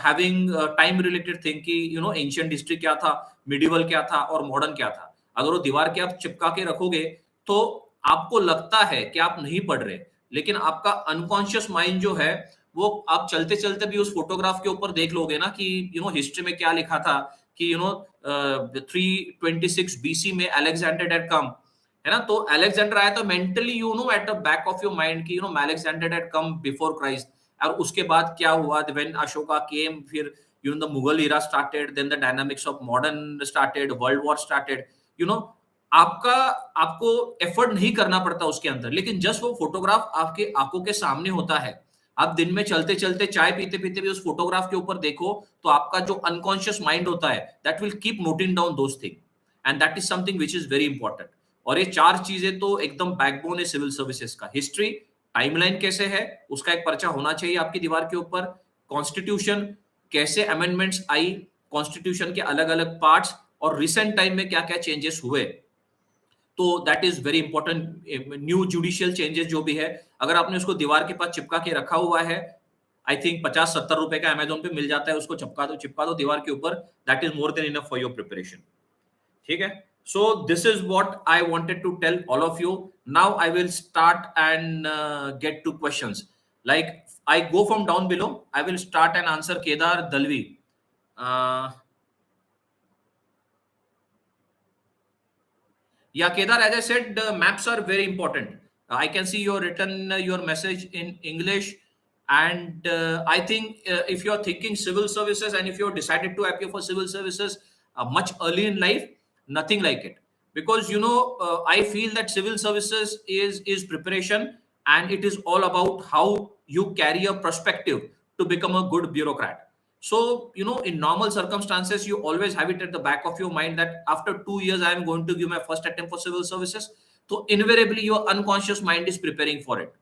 having time related thing कि एंशिएंट हिस्ट्री क्या था, मिडिवल क्या था और मॉडर्न क्या था. अगर वो दीवार के आप चिपका के रखोगे तो आपको लगता है कि आप नहीं पढ़ रहे, लेकिन आपका अनकॉन्शियस माइंड जो है वो आप चलते चलते भी उस फोटोग्राफ के ऊपर देख लोगे ना कि हिस्ट्री में क्या लिखा था कि 326 बीसी में अलेक्जेंडर हैड कम, है ना. तो अलेक्जेंडर आया तो mentally at the back of your mind कि Alexander had come before Christ. और उसके बाद क्या हुआ, व्हेन अशोका केम, फिर the Mughal era started, then the dynamics of modern started, world war started. आपको एफर्ट नहीं करना पड़ता उसके अंदर, लेकिन जस्ट वो फोटोग्राफ आपके आंखों के सामने होता है. आप दिन में चलते चलते, चाय पीते पीते भी उस फोटोग्राफ के ऊपर देखो तो आपका जो अनकॉन्शियस माइंड होता है that will keep noting down those thing, and that is something which is very important. और ये चार चीजें तो एकदम बैकबोन है सिविल सर्विसेज का. हिस्ट्री, टाइमलाइन कैसे है उसका एक पर्चा होना चाहिए आपकी दीवार के ऊपर. कॉन्स्टिट्यूशन, कैसे अमेंडमेंट्स आई, कॉन्स्टिट्यूशन के अलग अलग पार्ट्स, और रिसेंट टाइम में क्या क्या चेंजेस हुए. तो that is very important. New judicial changes जो भी है, अगर आपने उसको दीवार के पास चिपका के रखा हुआ है, आई थिंक 50-70 रुपए का अमेजोन पे मिल जाता है, उसको चिपका दो दीवार के ऊपर. That is more than enough for your preparation. ठीक है. So this is what I wanted to tell all of you. Now I will start and get to questions. Like I go from down below. I will start and answer Kedar Dalvi. Yeah, Kedar, as I said, maps are very important. I can see you written your message in English, and I think if you are thinking civil services and if you have decided to appear for civil services much early in life, nothing like it. Because I feel that civil services is preparation, and it is all about how you carry a perspective to become a good bureaucrat. So in normal circumstances you always have it at the back of your mind that after 2 years I am going to give my first attempt for civil services. So invariably your unconscious mind is preparing for it.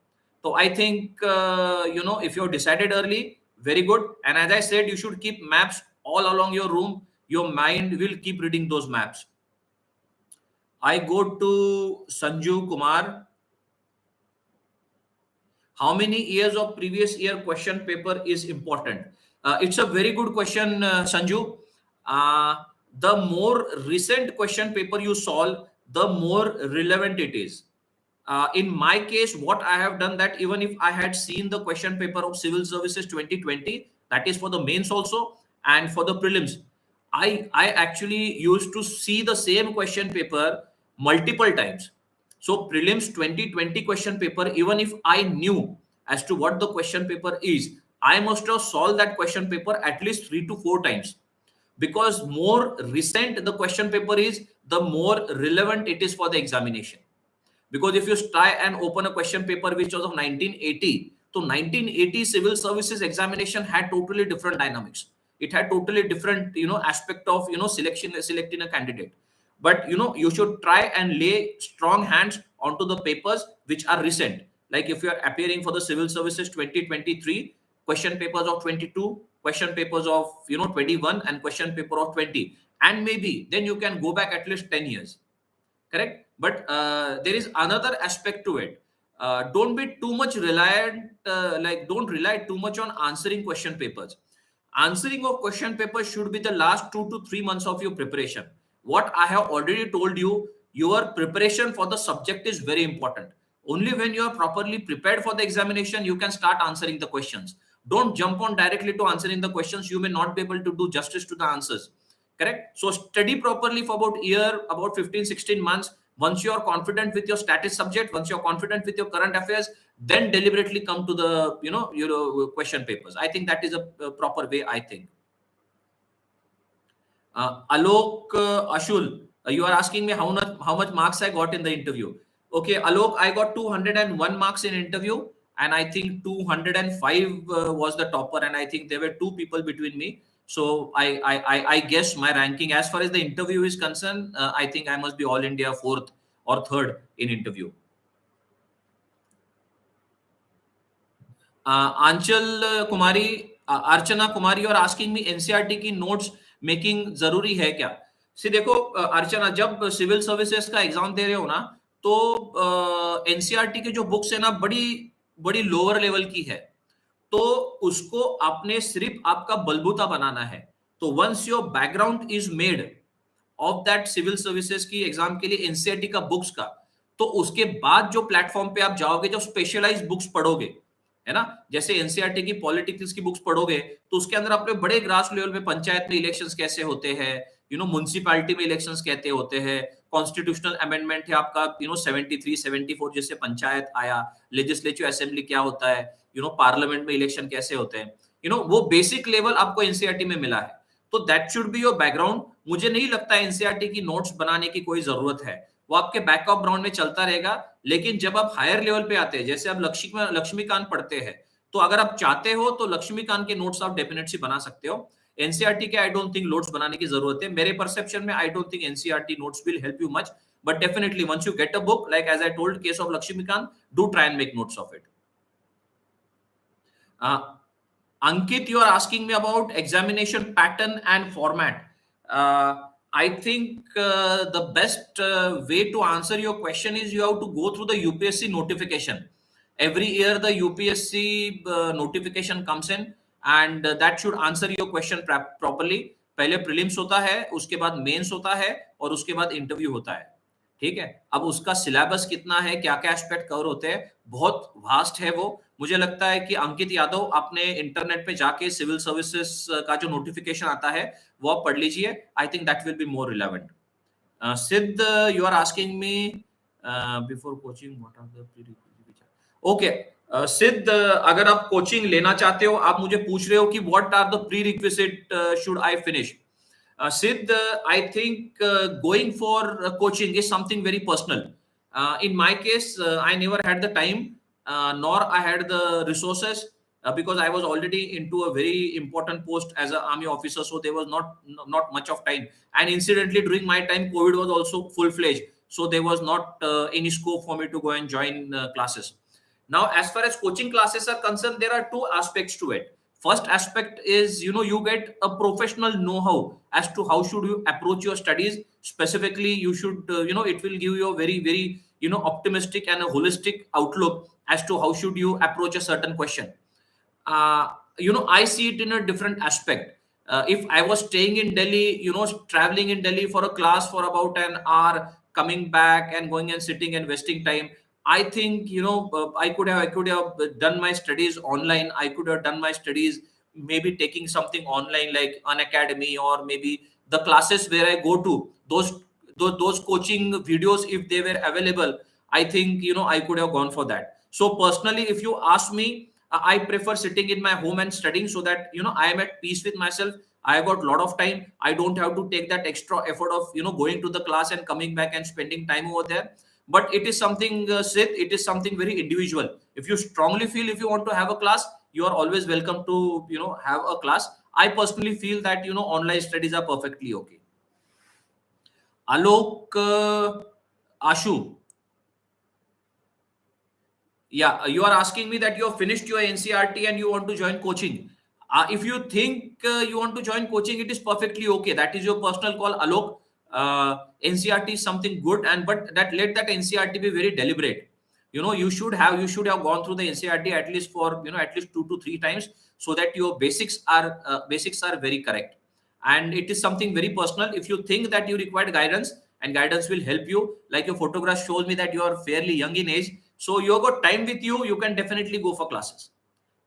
So I think if you're decided early, very good. And as I said, you should keep maps all along your room. Your mind will keep reading those maps. I go to Sanju Kumar. How many years of previous year question paper is important? It's a very good question, Sanju. The more recent question paper you solve, the more relevant it is. In my case, what I have done, that even if I had seen the question paper of Civil Services 2020, that is for the mains also and for the prelims, I actually used to see the same question paper multiple times. So prelims 2020 question paper, even if I knew as to what the question paper is, I must have solved that question paper at least 3 to 4 times. Because more recent the question paper is, the more relevant it is for the examination. Because if you try and open a question paper which was of 1980, so 1980 civil services examination had totally different dynamics. It had totally different, aspect of, selecting a candidate. But, you should try and lay strong hands onto the papers which are recent. Like if you are appearing for the civil services 2023, question papers of 22, question papers of, 21, and question paper of 20. And maybe then you can go back at least 10 years. Correct. But there is another aspect to it. Don't be too much reliant, don't rely too much on answering question papers. Answering of question papers should be the last 2 to 3 months of your preparation. What I have already told you, your preparation for the subject is very important. Only when you are properly prepared for the examination, you can start answering the questions. Don't jump on directly to answering the questions. You may not be able to do justice to the answers. Correct. So study properly for about 15-16 months. Once you are confident with your status subject, once you're confident with your current affairs, then deliberately come to the your question papers. I think that is a proper way, I think. Alok Ashul, you are asking me how much marks I got in the interview. Okay, Alok, I got 201 marks in interview, and I think 205 was the topper, and I think there were two people between me. So I guess my ranking as far as the interview is concerned, I think I must be all India fourth or third in interview. Anchal Kumari, Archana Kumari, you are asking me NCERT की notes making जरूरी है क्या? सी देखो अर्चना, जब civil services का exam दे रहे हो ना, तो एनसीईआरटी के जो बुक्स है ना, बड़ी बड़ी लोअर लेवल की है, तो उसको आपने सिर्फ आपका बलबूता बनाना है. तो once your background is made of that civil services की एग्जाम के लिए एनसीईआरटी का बुक्स का, तो उसके बाद जो प्लेटफॉर्म पे आप जाओगे, जो स्पेशलाइज बुक्स पढ़ोगे, है ना, जैसे एनसीईआरटी की पॉलिटिक्स की बुक्स पढ़ोगे, तो उसके अंदर आपने बड़े ग्रास लेवल पे पंचायत में इलेक्शंस कैसे होते हैं, म्युनिसिपैलिटी में इलेक्शंस कहते होते हैं, कॉन्स्टिट्यूशनल अमेंडमेंट है आपका, 73 74 जैसे पंचायत आया, लेजिस्लेटिव असेंबली क्या होता है, पार्लियामेंट में इलेक्शन कैसे होते हैं, वो बेसिक लेवल आपको एनसीईआरटी में मिला है. तो that should be your background. मुझे नहीं लगता एनसीईआरटी की नोट्स बनाने की कोई जरूरत है, वो आपके बैकअप ग्राउंड में चलता रहेगा. लेकिन जब आप हायर लेवल पे आते हैं, जैसे आप लक्ष्मीकांत पढ़ते हैं, तो अगर आप चाहते हो तो लक्ष्मीकांत के नोट्स आप डेफिनेटली बना सकते हो. एनसीईआरटी के आई डोंट थिंक नोट्स बनाने की जरूरत है. मेरे परसेप्शन में I don't think NCERT notes will help you much, but definitely once you get a book, like as I told case of Laxmikanth, do try and make notes of it. Ankit, you are asking me about examination pattern and format. I think the best way to answer your question is you have to go through the UPSC notification. Every year the UPSC notification comes in, and that should answer your question properly. पहले prelims होता है, उसके बाद mains होता है, और उसके बाद इंटरव्यू होता है. ठीक है. अब उसका सिलेबस कितना है, क्या क्या एस्पेक्ट कवर होते हैं, बहुत वास्ट है वो. मुझे लगता है कि अंकित यादव, आपने इंटरनेट पे जाके सिविल सर्विसेज का जो नोटिफिकेशन आता है वो आप पढ़ लीजिए. I think that will be more relevant. Siddh, you are asking me before coaching what are the prerequisite. Okay Siddh, अगर आप कोचिंग लेना चाहते हो, आप मुझे पूछ रहे हो कि what are the prerequisite should I finish. Sid, I think going for coaching is something very personal. In my case, I never had the time, nor I had the resources, because I was already into a very important post as an army officer, so there was not much of time. And incidentally, during my time, COVID was also full-fledged, so there was not any scope for me to go and join classes. Now, as far as coaching classes are concerned, there are two aspects to it. First aspect is, you get a professional know-how as to how should you approach your studies. Specifically, you should, it will give you a very, very, optimistic and a holistic outlook as to how should you approach a certain question. I see it in a different aspect. If I was staying in Delhi, traveling in Delhi for a class for about an hour, coming back and going and sitting and wasting time, I think, I could have done my studies online. I could have done my studies maybe taking something online like Unacademy, or maybe the classes where I go to, those coaching videos, if they were available, I think, I could have gone for that. So personally, if you ask me, I prefer sitting in my home and studying, so that, I am at peace with myself. I got a lot of time. I don't have to take that extra effort of, going to the class and coming back and spending time over there. but it is something, Sid, it is something very individual. If you strongly feel if you want to have a class, you are always welcome to, have a class. I personally feel that, online studies are perfectly okay. Alok, Ashu, yeah, you are asking me that you have finished your NCRT and you want to join coaching. If you think you want to join coaching, it is perfectly okay. That is your personal call, Alok. NCRT is something good, and but that let that NCRT be very deliberate. You should have gone through the NCRT at least for at least 2 to 3 times, so that your basics are very correct. And it is something very personal. If you think that you require guidance, and guidance will help you, like your photograph shows me that you are fairly young in age, so you have got time with you can definitely go for classes.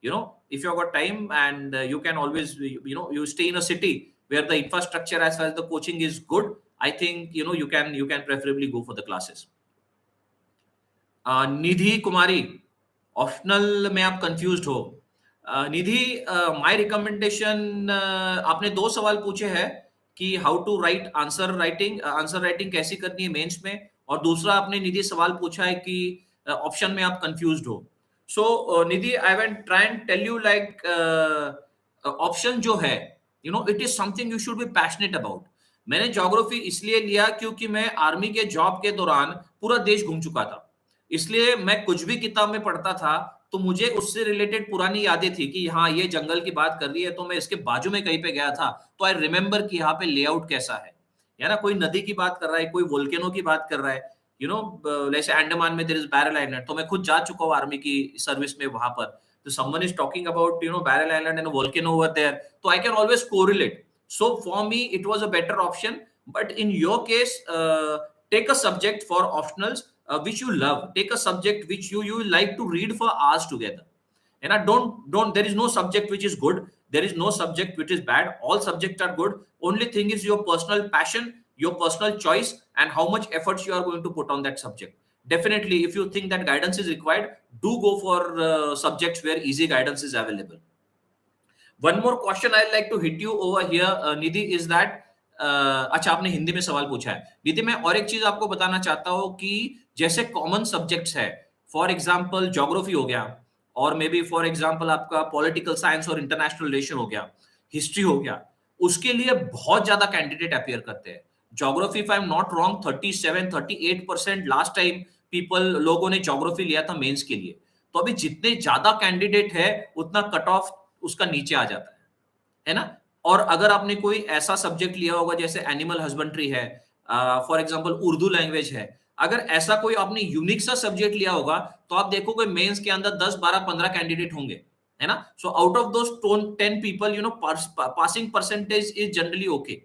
If you have got time, and you can always, you stay in a city where the infrastructure as far as the coaching is good, I think you can preferably go for the classes. Nidhi Kumari, optional में आप confused हो? निधि, my recommendation, आपने 2 सवाल पूछे हैं कि how to write answer writing कैसी करनी है मेंस में, और दूसरा आपने निधि सवाल पूछा है कि ऑप्शन में आप कंफ्यूज्ड हो. So Nidhi, I will try and tell you like option जो है, it is something you should be passionate about. मैंने ज्योग्राफी इसलिए लिया क्योंकि मैं आर्मी के जॉब के दौरान पूरा देश घूम चुका था. इसलिए मैं कुछ भी किताब में पढ़ता था तो मुझे उससे रिलेटेड पुरानी यादें थी कि हाँ, ये जंगल की बात कर रही है, तो मैं इसके बाजू में कहीं पे गया था, तो आई रिमेम्बर कि यहाँ पे लेआउट कैसा है, या ना कोई नदी की बात कर रहा है, कोई वोल्केनो की बात कर रहा है, जैसे अंडमान में देयर इज बैरल आइलैंड, तो मैं खुद जा चुका हूँ आर्मी की सर्विस में वहां पर. तो someone is talking about barrel island and volcano over there, तो I can always correlate. So for me it was a better option. But in your case, take a subject for optionals which you love. Take a subject which you like to read for hours together. And I don't there is no subject which is good, there is no subject which is bad. All subjects are good. Only thing is your personal passion, your personal choice, and how much efforts you are going to put on that subject. Definitely, if you think that guidance is required, do go for subjects where easy guidance is available. One more question I like to hit you over here, Nidhi, is that अच्छा, आपने हिंदी में सवाल पूछा है. निधि, मैं और एक चीज आपको बताना चाहता हूं कि जैसे कॉमन सब्जेक्ट्स है, फॉर एग्जांपल ज्योग्राफी हो गया, और मे बी फॉर एग्जांपल आपका पॉलिटिकल साइंस और इंटरनेशनल रिलेशन हो गया, हिस्ट्री हो गया, उसके लिए बहुत ज्यादा कैंडिडेट अपीयर करते हैं. Geography, if I am not wrong, 37-38% last time लोगों ने ज्योग्राफी लिया था मेंस के लिए. तो अभी जितने ज्यादा कैंडिडेट है उतना कट ऑफ उसका नीचे आ जाता है ना. और अगर आपने कोई ऐसा सब्जेक्ट लिया होगा जैसे एनिमल हस्बेंड्री है, फॉर एग्जांपल उर्दू लैंग्वेज है, अगर ऐसा कोई आपने यूनिक सा सब्जेक्ट लिया होगा, तो आप देखोगे मेंस के अंदर 10, 12, 15 कैंडिडेट होंगे, है ना. So out of those 10 people, passing percentage is generally okay.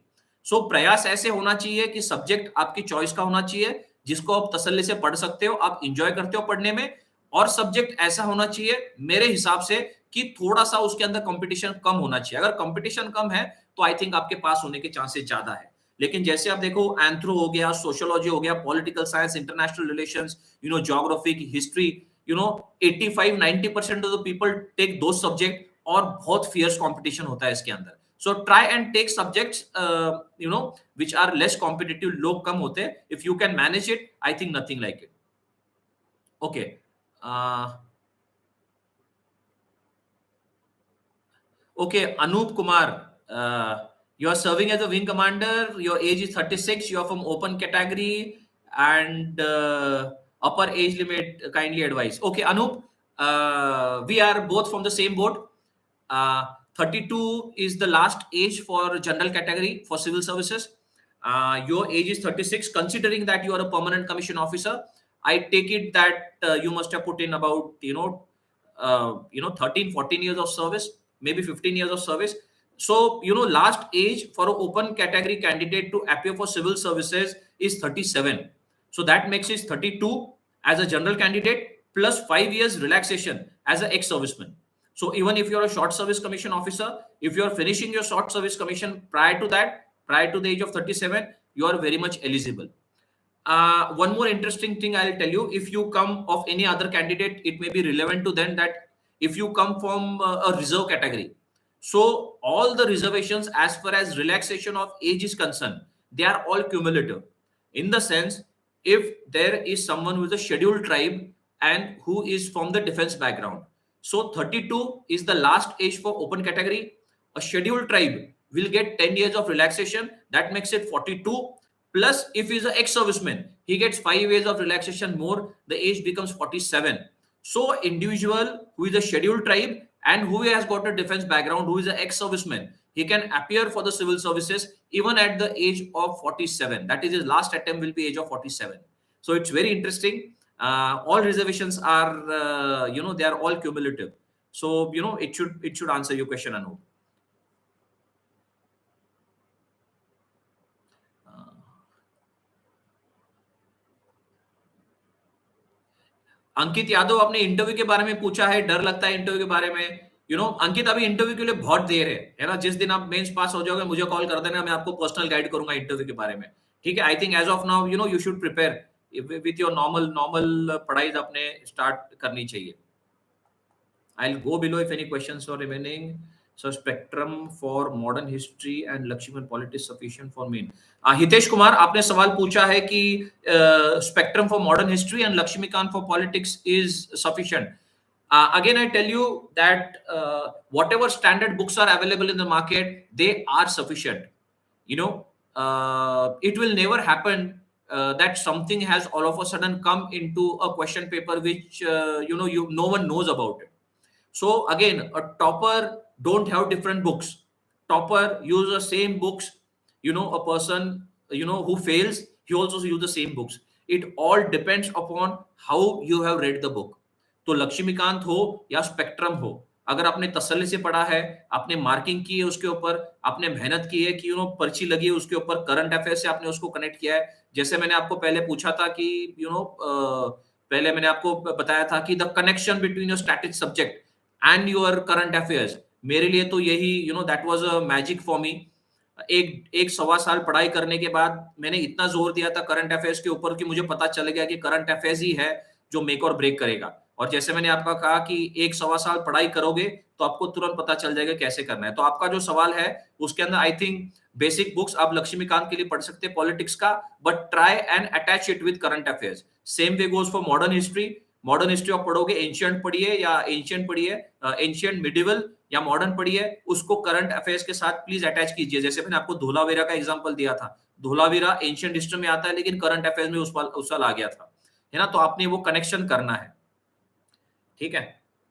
So प्रयास ऐसे होना चाहिए कि सब्जेक्ट आपकी चॉइस का होना चाहिए, जिसको आप तसल्ली से पढ़ सकते हो, आप इंजॉय करते हो पढ़ने में. और सब्जेक्ट ऐसा होना चाहिए मेरे हिसाब से कि थोड़ा सा उसके अंदर कंपटीशन कम होना चाहिए. अगर कंपटीशन कम है तो आई थिंक आपके पास होने के चांसेस ज्यादा है. लेकिन जैसे आप देखो, एंथ्रो हो गया, सोशियोलॉजी हो गया, political science, international relations, geography, history, 85-90% of the people take दो सब्जेक्ट, और बहुत फियर्स कंपटीशन होता है इसके अंदर. So try and take subjects which are less competitive. लोग कम होते हैं. If you can manage it, I think nothing like it. Okay. Okay, Anup Kumar, you are serving as a wing commander. Your age is 36. You are from open category, and upper age limit kindly advise. Okay, Anup, we are both from the same boat. 32 is the last age for general category for civil services. Your age is 36. Considering that you are a permanent commission officer, I take it that you must have put in about 13, 14 years of service, maybe 15 years of service. So, last age for an open category candidate to appear for civil services is 37. So that makes it 32 as a general candidate, plus 5 years relaxation as an ex-serviceman. So even if you're a short service commission officer, if you're finishing your short service commission prior to the age of 37, you are very much eligible. One more interesting thing I'll tell you, if you come of any other candidate, it may be relevant to them that if you come from a reserve category, so all the reservations as far as relaxation of age is concerned, they are all cumulative, in the sense if there is someone who is a scheduled tribe and who is from the defense background. So 32 is the last age for open category. A scheduled tribe will get 10 years of relaxation. That makes it 42. Plus, if he's an ex-serviceman, he gets 5 years of relaxation more. The age becomes 47. So, individual who is a scheduled tribe and who has got a defense background, who is an ex-serviceman, he can appear for the civil services even at the age of 47. That is, his last attempt will be age of 47. So it's very interesting. All reservations are, they are all cumulative. So it should answer your question, Anup. Ankit Yadav, आपने interview के बारे में पूछा है, डर लगता है interview के बारे में। अंकित, अभी इंटरव्यू के लिए बहुत देर है ना। जिस दिन आप मेंस पास हो जाओगे मुझे कॉल कर देना, मैं आपको पर्सनल गाइड करूंगा इंटरव्यू के बारे में। ठीक है, I think as of now you should prepare with your normal पढ़ाई आपने स्टार्ट करनी चाहिए। I'll go below if any questions are remaining. So spectrum for modern history and Lakshman politics sufficient for me. Hitesh Kumar, आपने सवाल पूछा है कि spectrum for modern history and Lakshmikant for politics is sufficient. Again, I tell you that whatever standard books are available in the market, they are sufficient. It will never happen that something has all of a sudden come into a question paper which no one knows about it. So again, a topper don't have different books. Topper use the same books. A person who fails, he also use the same books. It all depends upon how you have read the book. तो लक्ष्मीकांत हो या spectrum हो, अगर आपने तसल्ली से पढ़ा है, आपने मार्किंग की है उसके ऊपर, आपने मेहनत की है कि पर्ची लगी है उसके ऊपर, करंट अफेयर से आपने उसको कनेक्ट किया है। जैसे मैंने आपको पहले पूछा था कि पहले मैंने आपको बताया था कि the connection between your static subject and your current affairs, मेरे लिए तो यही that was a magic for me. एक सवा साल पढ़ाई करने के बाद मैंने इतना जोर दिया था करंट अफेयर्स के ऊपर कि मुझे पता चल गया कि करंट अफेयर्स ही है जो मेक और ब्रेक करेगा। और जैसे मैंने आपका कहा कि एक सवा साल पढ़ाई करोगे तो आपको तुरंत पता चल जाएगा कैसे करना है। तो आपका जो सवाल है उसके अंदर आई थिंक बेसिक बुक्स आप लक्ष्मीकांत के लिए पढ़ सकते हैं पॉलिटिक्स का, but try and attach it with current affairs. Same way goes for modern history. Modern history आप पढ़ोगे, एंशियंट पढ़िए या एंशियंट पढ़िए, एंशियंट मिडिवल या मॉडर्न पढ़िए, उसको करंट अफेयर्स के साथ प्लीज अटैच कीजिए। जैसे मैंने आपको धोलावीरा का एग्जांपल दिया था, धोलावीरा एंशियंट हिस्ट्री में आता है लेकिन करंट अफेयर्स में उस साल आ गया था, है ना। तो आपने वो कनेक्शन करना है, ठीक है।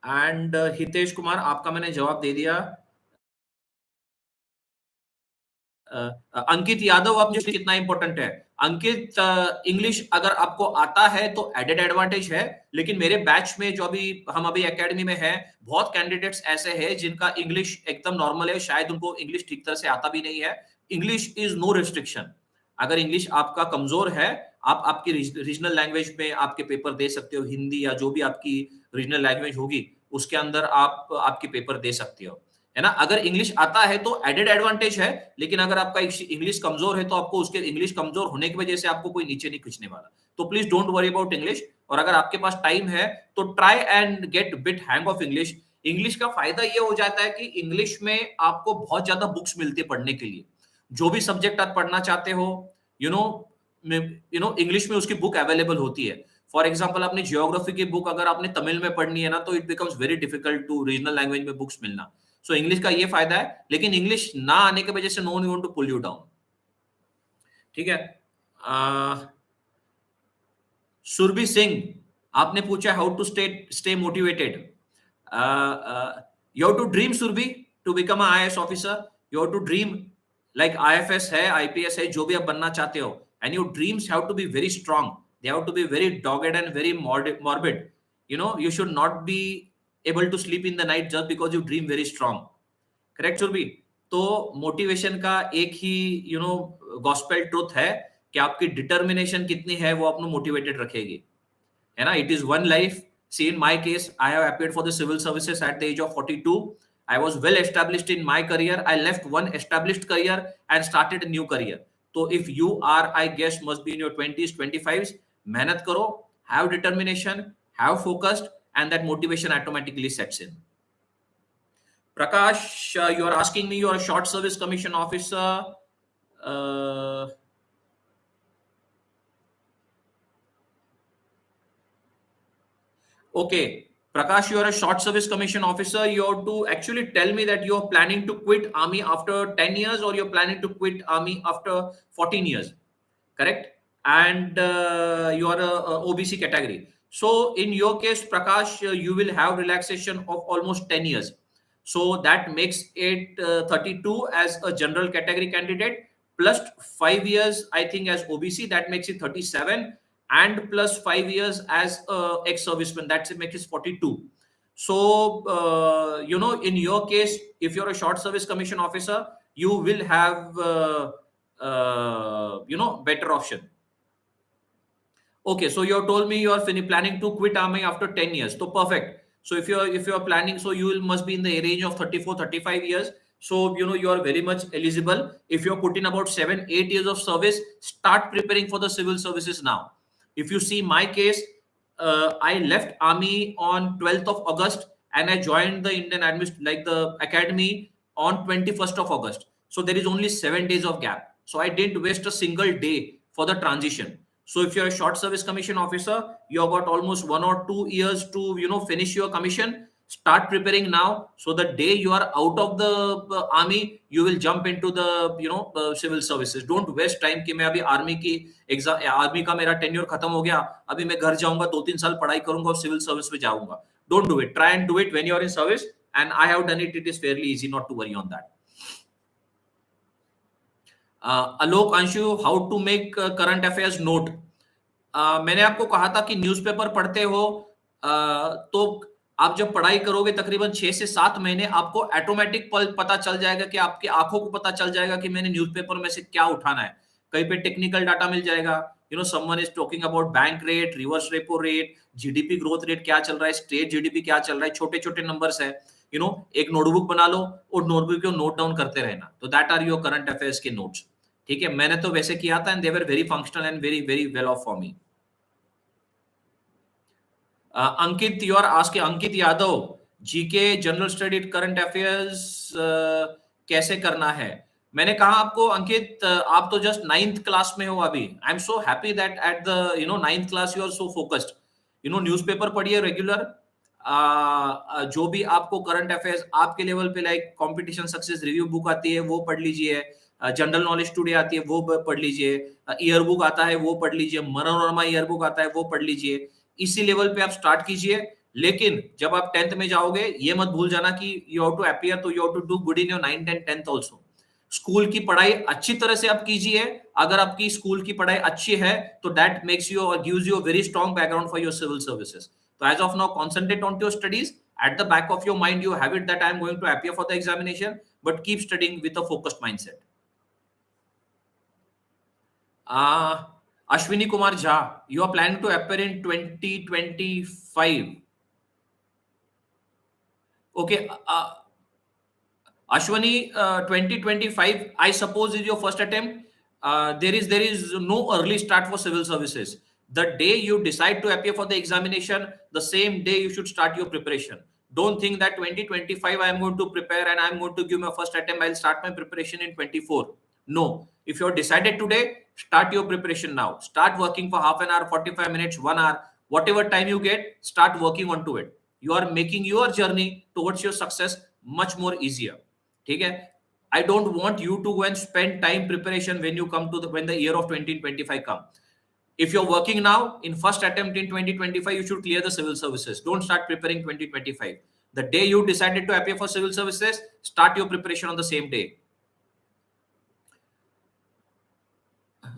एंड हितेश कुमार, आपका मैंने जवाब दे दिया। अंकित यादव, आप जो कितना इंपॉर्टेंट है अंकित, इंग्लिश अगर आपको आता है तो एडेड एडवांटेज है, लेकिन मेरे बैच में जो हम अभी एकेडमी में हैं, बहुत कैंडिडेट्स ऐसे हैं जिनका इंग्लिश एकदम नॉर्मल है, शायद उनको इंग्लिश ठीक तरह से आता भी नहीं है। English is no restriction. अगर इंग्लिश आपका कमजोर है, आप आपकी रीजनल लैंग्वेज में आपके पेपर दे सकते हो, हिंदी या जो भी आपकी रीजनल लैंग्वेज होगी उसके अंदर आप आपके पेपर दे सकते हो, है ना। अगर इंग्लिश आता है तो एडेड एडवांटेज है, लेकिन अगर आपका इंग्लिश कमजोर है तो आपको उसके इंग्लिश कमजोर होने की वजह से आपको कोई नीचे नहीं खींचने वाला। तो please don't worry about English. और अगर आपके पास टाइम है तो try and get bit hang of English. English का फायदा ये हो जाता है कि इंग्लिश में आपको बहुत ज्यादा बुक्स मिलती है पढ़ने के लिए। जो भी सब्जेक्ट आप पढ़ना चाहते हो, इंग्लिश में उसकी बुक अवेलेबल होती है। फॉर एग्जाम्पल, आपने जियोग्राफी की बुक अगर आपने तमिल में पढ़नी है ना, तो it becomes very difficult to regional language में बुक्स मिलना। सो इंग्लिश का ये फायदा है, लेकिन इंग्लिश ना आने की वजह से no one want to pull you down, ठीक है। सुरभि सिंह, आपने पूछा how to stay motivated. You have to dream Surabhi to become a IAS officer. You have to dream like IFS है, आईपीएस है, जो भी आप बनना चाहते हो, and your dreams have to be very strong, they have to be very dogged and very morbid. You should not be able to sleep in the night just because you dream very strong. Correct Surabhi? तो motivation का एक ही gospel truth है कि आपकी determination कितनी है वो आपको मोटिवेटेड रखेगी, है ना। It is one life. See in my case, I have appeared for the civil services at the age of 42. I was well established in my career. I left one established career and started a new career. तो if you are, I guess, must be in your 20s 25s, मेहनत करो, have determination, have focused, and that motivation automatically sets in. Prakash, you are asking me, you are a short service commission officer. Okay, Prakash, you are a short service commission officer. You have to actually tell me that you're planning to quit army after 10 years or you're planning to quit army after 14 years, correct? And you are a OBC category. So in your case, Prakash, you will have relaxation of almost 10 years. So that makes it 32 as a general category candidate, plus 5 years, I think, as OBC, that makes it 37, and plus 5 years as ex-serviceman, that makes it 42. So, in your case, if you're a short service commission officer, you will have, better option. Okay, so you have told me you are planning to quit army after 10 years. So perfect. So if you're planning, so you will must be in the range of 34, 35 years. So you are very much eligible. If you're putting about 7, 8 years of service, start preparing for the civil services now. If you see my case, I left army on 12th of August and I joined the like the academy on 21st of August. So there is only 7 days of gap. So I didn't waste a single day for the transition. So if you're a short service commission officer, you have got almost 1 or 2 years to finish your commission. Start preparing now, so the day you are out of the army, you will jump into the civil services. Don't waste time कि मैं अभी army की exam, army का मेरा tenure खत्म हो गया, अभी मैं घर जाऊंगा 2-3 साल पढ़ाई करूंगा और सिविल सर्विस में जाऊंगा. Don't do it. Try and do it when you are in service, and I have done it. It is fairly easy, not to worry on that. Alok Anshu, how to make current affairs note. मैंने आपको कहा था कि newspaper पढ़ते हो, तो आप जब पढ़ाई करोगे तकरीबन 6 से 7 महीने आपको ऑटोमेटिक पता चल जाएगा कि आपकी आंखों को पता चल जाएगा कि मैंने न्यूज़पेपर में से क्या उठाना है. कहीं पे टेक्निकल डाटा मिल जाएगा, someone is talking about bank rate, reverse repo rate, GDP growth rate क्या चल रहा है, स्टेट जीडीपी क्या चल रहा है, छोटे छोटे नंबर्स है. एक नोटबुक बना लो और नोटबुक को नोट डाउन करते रहना. तो that are your current affairs के नोट्स. ठीक है, मैंने तो वैसे किया था and they were very functional and very very well off for me. Ankit, you are asking, Ankit Yadav, GK general study current affairs कैसे करना है. मैंने कहा आपको अंकित, आप तो जस्ट 9th क्लास में हो अभी. I am so happy that at the 9th class you are so focused. Newspaper पढ़िए रेगुलर. जो भी आपको करंट अफेयर्स आपके लेवल पे, like competition success review book आती है वो पढ़ लीजिए, जनरल नॉलेज टुडे आती है वो पढ़ लीजिए, ईयर बुक आता है वो पढ़ लीजिए, मनोरमा ईयर बुक आता है वो पढ़ लीजिए. इसी लेवल पे आप स्टार्ट कीजिए. लेकिन जब आप 10th में जाओगे, ये मत भूल जाना कि यू हैव टू अपीयर, तो you have to do good in your 9th and 10th also. School की पढ़ाई अच्छी तरह से आप कीजिए. अगर आपकी स्कूल की पढ़ाई अच्छी है तो दैट मेक्स यू और gives you a very strong background for your civil services. तो as of now concentrate on your studies. At the back of your mind you have it that I am going to appear for the examination, but keep studying with a focused mindset. Ashwini Kumar Jha, you are planning to appear in 2025. Okay, Ashwini, 2025, I suppose, is your first attempt. There is no early start for civil services. The day you decide to appear for the examination, the same day you should start your preparation. Don't think that 2025 I am going to prepare and I am going to give my first attempt. I'll start my preparation in 24. No, if you're decided today, start your preparation now. Start working for half an hour, 45 minutes, 1 hour, whatever time you get, start working onto it. You are making your journey towards your success much more easier. ठीक है. I don't want you to go and spend time preparation when you come to when the year of 2025 come. If you're working now, in first attempt in 2025, you should clear the civil services. Don't start preparing 2025. The day you decided to appear for civil services, start your preparation on the same day.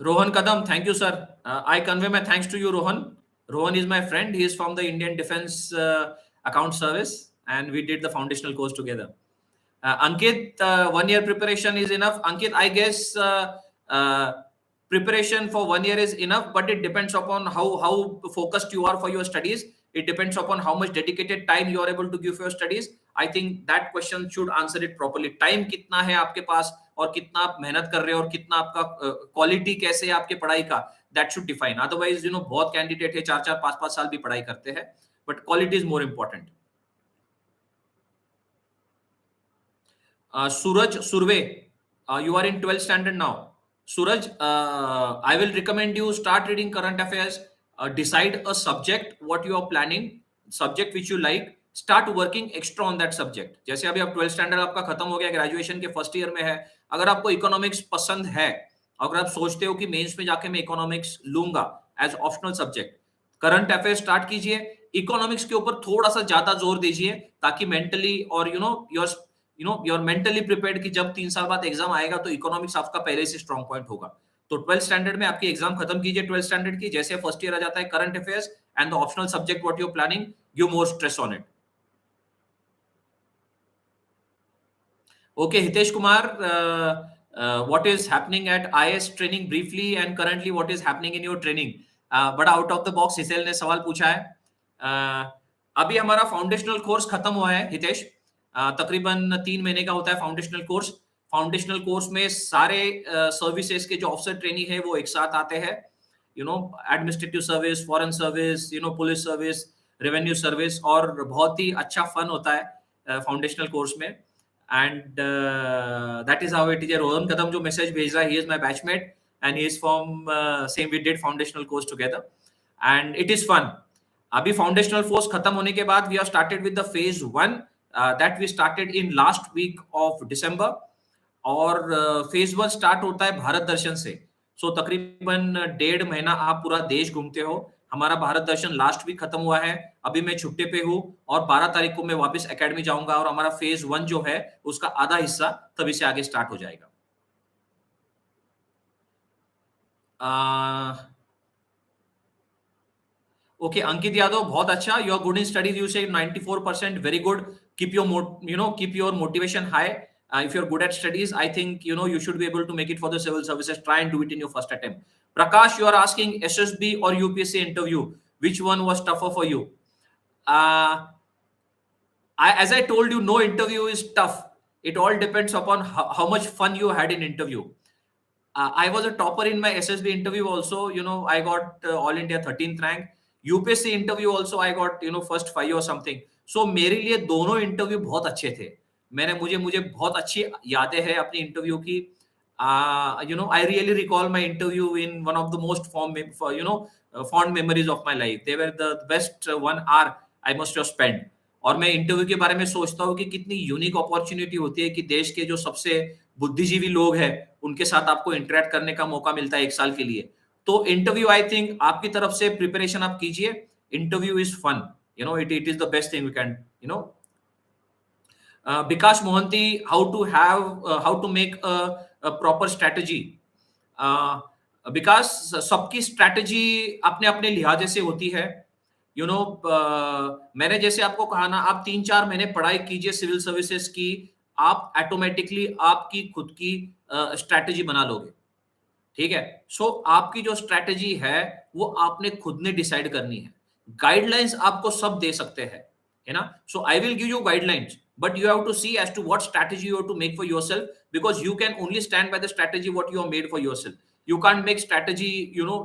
Rohan Kadam, thank you, sir. I convey my thanks to you, Rohan. Rohan is my friend. He is from the Indian Defense Account Service, and we did the foundational course together. Ankit, 1 year preparation is enough. Ankit, I guess preparation for 1 year is enough, but it depends upon how focused you are for your studies. It depends upon how much dedicated time you are able to give for your studies. I think that question should answer it properly. Time कितना है आपके पास और कितना आप मेहनत कर रहे हो और कितना आपका क्वालिटी कैसे है आपके पढ़ाई का, that should define. Otherwise, बहुत कैंडिडेट है 4-4, 5-5 साल भी पढ़ाई करते हैं, but quality is more important. Suraj Surve, you are in 12th standard now. Suraj, I will recommend you start reading current affairs. Decide a subject what you are planning. subject which you like, start working extra on that subject. जैसे अभी आप 12th standard आपका खत्म हो गया, graduation के first year में है, अगर आपको इकोनॉमिक्स पसंद है, अगर आप सोचते हो कि मेंस में जाके मैं इकोनॉमिक्स लूंगा as optional subject, current affair start कीजिए, इकोनॉमिक्स के ऊपर थोड़ा सा ज्यादा जोर दीजिए, ताकि मेंटली और यू आर मेंटली प्रिपेयर्ड कि जब 3 साल बाद एग्जाम आएगा तो इकोनॉमिक्स आपका पहले से स्ट्रॉन्ग पॉइंट होगा। तो 12th स्टैंडर्ड में आपकी एग्जाम खत्म कीजिए 12th स्टैंडर्ड की, जैसे फर्स्ट ईयर आ जाता है current affairs and the optional subject what you are planning, give more stress on it. Okay, Hitesh Kumar, what is happening at IS training briefly and currently what is happening in your training? बड़ा out of the box हिसेल ने सवाल पूछा है। अभी हमारा foundational course खत्म हुआ है हितेश, तकरीबन 3 महीने का होता है फाउंडेशनल कोर्स। फाउंडेशनल कोर्स में सारे सर्विसेज के जो ऑफिसर ट्रेनी है वो एक साथ आते हैं, administrative service, foreign service, police service, revenue service, और बहुत ही अच्छा फन होता है फाउंडेशनल कोर्स में। And that is how it is. Rohan Kadam जो मैसेज भेज रहा है, he is my batchmate and he is from same, we did foundational course together and it is fun. अभी foundational course खत्म होने के बाद we have started with the phase 1 that we started in last week of December, और phase 1 start होता है भारत दर्शन से। So तकरीबन 1.5 महीना आप पूरा देश घूमते हो। हमारा भारत दर्शन लास्ट वीक खत्म हुआ है, अभी मैं छुट्टी पे हूँ और 12 तारीख को मैं वापस एकेडमी जाऊंगा, और हमारा फेज 1 जो है उसका आधा हिस्सा तभी से आगे स्टार्ट हो जाएगा। ओके, अंकित यादव, बहुत अच्छा, you are good in studies, you say 94%, very good, keep your keep your motivation high. If you're good at studies, I think you should be able to make it for the civil services. Try and do it in your first attempt. Prakash, you are asking SSB or UPSC interview, which one was tougher for you? As I told you, no interview is tough. It all depends upon how much fun you had in interview. I was a topper in my SSB interview also. I got all India 13th rank. UPSC interview also I got first 5 or something. So मेरे लिए दोनों interview बहुत अच्छे थे। मुझे बहुत अच्छी यादें हैं अपनी इंटरव्यू की। I really recall my interview in one of the most fond memories of my life. They were the best 1 hour I must have spent. और मैं इंटरव्यू के बारे में सोचता हूँ कि कितनी यूनिक अपॉर्चुनिटी होती है कि देश के जो सबसे बुद्धिजीवी लोग हैं उनके साथ आपको इंटरेक्ट करने का मौका मिलता है 1 साल के लिए। तो इंटरव्यू, आई थिंक आपकी तरफ से प्रिपरेशन आप कीजिए, interview is fun, it is the best thing we can Bikash Mohanty, how to make a proper strategy. Because सबकी स्ट्रैटेजी अपने अपने लिहाजे से होती है। मैंने जैसे आपको कहा ना, आप 3-4 महीने पढ़ाई कीजिए सिविल सर्विसेज की, आप ऑटोमेटिकली आपकी खुद की स्ट्रैटेजी बना लोगे। ठीक है, सो आपकी जो स्ट्रैटेजी है वो आपने खुद ने डिसाइड करनी है। गाइडलाइंस आपको सब दे सकते हैं, है ना। So I will give you guidelines, but you have to see as to what strategy you have to make for yourself, because you can only stand by the strategy what you have made for yourself. You can't make strategy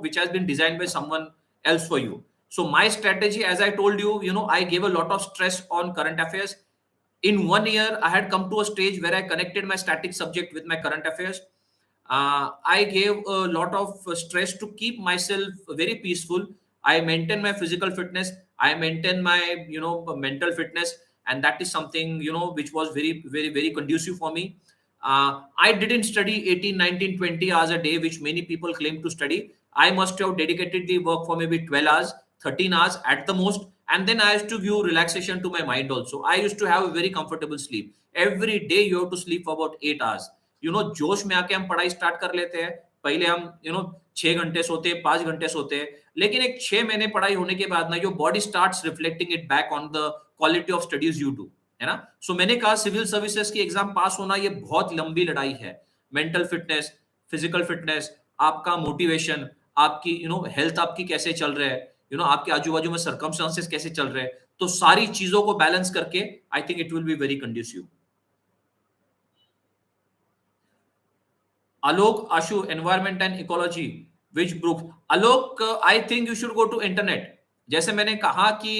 which has been designed by someone else for you. So my strategy, as I told you, I gave a lot of stress on current affairs. In 1 year I had come to a stage where I connected my static subject with my current affairs. I gave a lot of stress to keep myself very peaceful. I maintain my physical fitness, I maintain my mental fitness, and that is something which was very very very conducive for me. I didn't study 18, 19, 20 hours a day which many people claim to study. I must have dedicated the work for maybe 12 hours, 13 hours at the most, and then I used to give relaxation to my mind also. I used to have a very comfortable sleep. Every day you have to sleep for about 8 hours. जोश में आके हम पढ़ाई start कर लेते हैं, पहले हम 6 घंटे सोते, 5 घंटे सोते, लेकिन एक 6 महीने पढ़ाई होने के बाद ना, your body starts reflecting it back on the quality of studies you do, है ना। सो मैंने कहा सिविल सर्विसेज की एग्जाम पास होना ये बहुत लंबी लड़ाई है। मेंटल फिटनेस, फिजिकल फिटनेस, आपका मोटिवेशन, आपकी हेल्थ आपकी कैसे चल रहे है, आपके आजू बाजू में सर्कमस्टांसेस कैसे चल रहे हैं, तो सारी चीजों को बैलेंस करके I think it will be very conducive. Alok Ashu, environment and ecology, which book? Alok, I think you should go to internet. जैसे मैंने कहा कि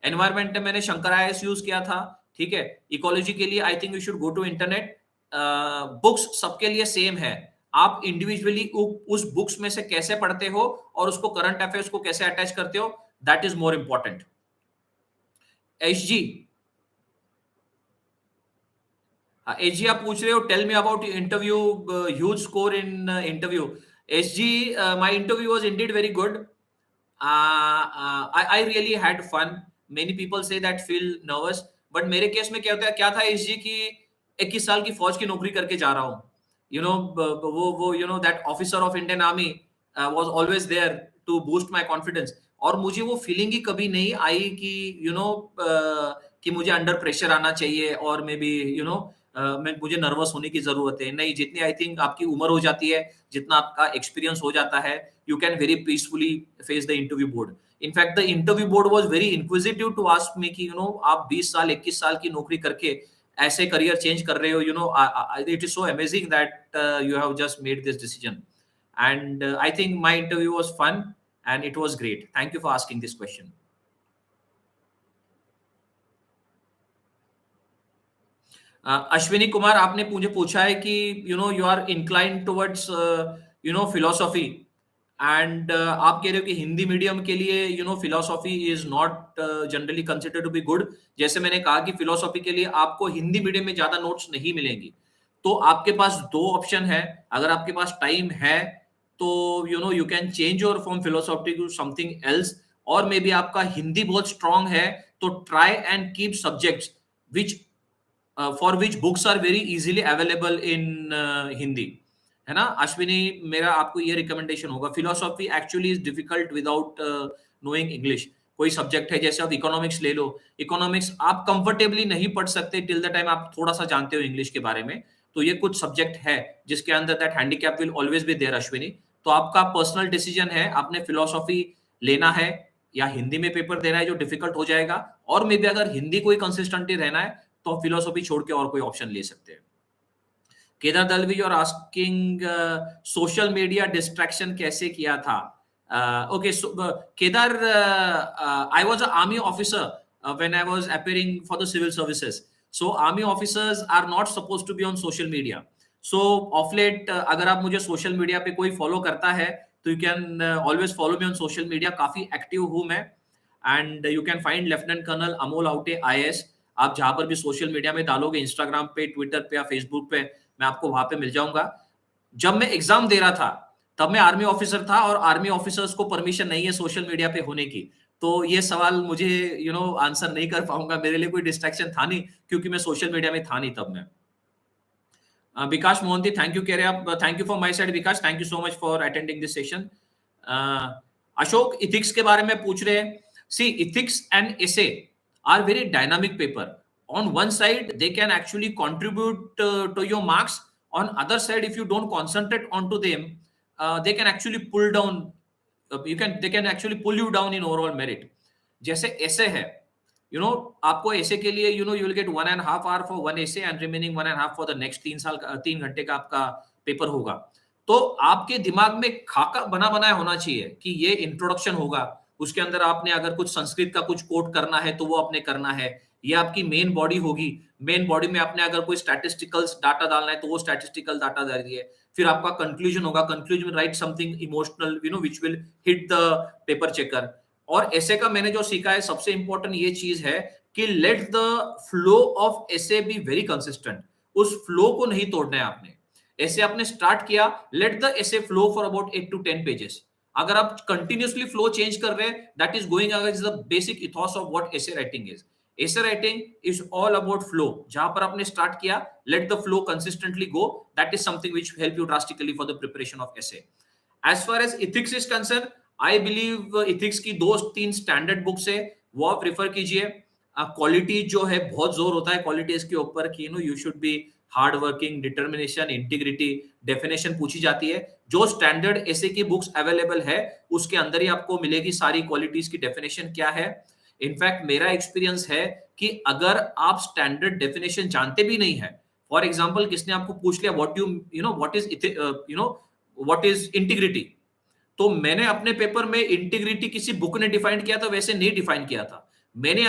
एनवायरमेंट में मैंने शंकर IAS यूज किया था, ठीक है। इकोलॉजी के लिए I think you should go to internet. Books सबके लिए सेम है, आप इंडिविजुअली उस बुक्स में से कैसे पढ़ते हो और उसको करंट अफेयर्स को कैसे अटैच करते हो, that is more important. HG, HG आप पूछ रहे हो, tell me about interview, huge score in interview. HG, my interview was indeed very good. I really had fun. Many people say that feel nervous, but मेरे case में क्या था SG की 21 साल की फौज की नौकरी करके जा रहा हूँ. वो that officer of Indian army was always there to boost my confidence. और मुझे वो फीलिंग ही कभी नहीं आई कि कि मुझे अंडर प्रेशर आना चाहिए और मे बी मैं मुझे नर्वस होने की जरूरत है. नहीं, जितनी आई थिंक आपकी उम्र हो जाती है, जितना आपका एक्सपीरियंस हो जाता है, you can very peacefully face the interview board. In fact, the interview board was very inquisitive to ask me कि आप 20 साल 21 साल की नौकरी करके ऐसे करियर चेंज कर रहे हो. It is so amazing that you have just made this decision. And I think my interview was fun and it was great. Thank you for asking this question. Ashwini Kumar, आपने मुझे पूछा है कि you are inclined towards philosophy, and आप कह रहे हो कि हिंदी मीडियम के लिए philosophy is not generally consider to be good. जैसे मैंने कहा कि फिलोसॉफी के लिए आपको हिंदी मीडियम में ज्यादा नोट्स नहीं मिलेंगी. तो आपके पास दो ऑप्शन है. अगर आपके पास टाइम है तो you can change your from philosophy to something else. और मे बी आपका हिंदी बहुत स्ट्रांग है तो try and keep subjects which for which books are very easily available in Hindi. है ना अश्विनी, मेरा आपको ये रिकमेंडेशन होगा. Philosophy actually is difficult without knowing English. कोई सब्जेक्ट है, जैसे आप इकोनॉमिक्स ले लो, इकोनॉमिक्स आप कंफर्टेबली नहीं पढ़ सकते टिल द टाइम आप थोड़ा सा जानते हो इंग्लिश के बारे में. तो ये कुछ सब्जेक्ट है जिसके अंदर that handicap will always be there Ashwini. तो आपका पर्सनल डिसीजन है, आपने फिलोसॉफी लेना है या हिंदी में पेपर देना है जो डिफिकल्ट हो जाएगा. और मे बी अगर हिंदी कोई कंसिस्टेंटली रहना है तो फिलोसॉफी छोड़ के और कोई ऑप्शन ले सकते हैं. केदार दलवी और आस्किंग सोशल मीडिया डिस्ट्रैक्शन कैसे किया था. Okay, Kedar, I was a army officer when I was appearing for the civil services. So army officers are not supposed to be on social media. So of late अगर आप मुझे social media पे कोई follow करता है तो you can always follow me on social media. काफी active हूं मैं. And you can find lieutenant colonel Amol Aute IAS. आप जहां पर भी सोशल मीडिया में डालोगे, इंस्टाग्राम पे, ट्विटर पे या फेसबुक पे, मैं आपको वहां पे मिल जाऊंगा. जब मैं एग्जाम दे रहा था तब मैं आर्मी ऑफिसर था और आर्मी ऑफिसर्स को परमिशन नहीं है सोशल मीडिया पे होने की. तो ये सवाल मुझे आंसर नहीं कर पाऊंगा. मेरे लिए कोई डिस्ट्रैक्शन था नहीं क्योंकि मैं सोशल मीडिया में था नहीं तब मैं. विकास मोहंती, थैंक यू कह रहे आप. Thank you for my side Vikas, thank you so much for attending this session. Ashok, ethics के बारे में पूछ रहे हैं. See, ethics and essay are very dynamic paper. On one side they can actually contribute to your marks. On other side, if you don't concentrate onto them, they can actually pull down, they can actually pull you down in overall merit. जैसे ऐसे है, आपको ऐसे के लिए you will get 1.5 hour for one essay and remaining 1.5 for the next 3 घंटे का आपका पेपर होगा. तो आपके दिमाग में खाका बना बनाया होना चाहिए कि ये इंट्रोडक्शन होगा, उसके अंदर आपने अगर कुछ संस्कृत का कुछ कोट करना है तो वो आपने करना है. ये आपकी मेन बॉडी होगी. मेन बॉडी में आपने अगर कोई स्टैटिस्टिकल्स डाटा डालना है तो वो स्टैटिस्टिकल डाटा डालिए. फिर आपका कंक्लूजन होगा, कंक्लूजन में right something emotional which will hit the paper checker. और ऐसे का मैंने जो सीखा है, सबसे इंपॉर्टेंट ये चीज है कि let the flow of essay be very consistent. उस फ्लो को नहीं तोड़ना है आपने. ऐसे आपने स्टार्ट किया, let the essay flow for about 8 to 10 pages. अगर आप कंटिन्यूसली फ्लो चेंज कर रहे हैं, that is going against the basic ethos of what essay writing is. Essay writing is all about flow. जहां पर आपने स्टार्ट किया, let the flow consistently go. That is something which help you drastically for the preparation of essay. As far as ethics is concern, I believe ethics की 2-3 standard books है, वो आप prefer कीजिए. Quality जो है, बहुत जोर होता है क्वालिटीज के ऊपर कि you should B hard working, determination, integrity. Definition पूछी जाती है. जो स्टैंडर्ड ऐसे की बुक्स अवेलेबल है उसके अंदर ही आपको मिलेगी सारी क्वालिटीज की डेफिनेशन क्या है. इनफैक्ट मेरा एक्सपीरियंस है कि अगर आप स्टैंडर्ड डेफिनेशन जानते भी नहीं है, फॉर एग्जांपल किसने आपको पूछ लिया व्हाट इज इंटीग्रिटी, तो मैंने अपने पेपर में इंटीग्रिटी किसी बुक ने डिफाइन किया था वैसे नहीं डिफाइन किया था. मैंने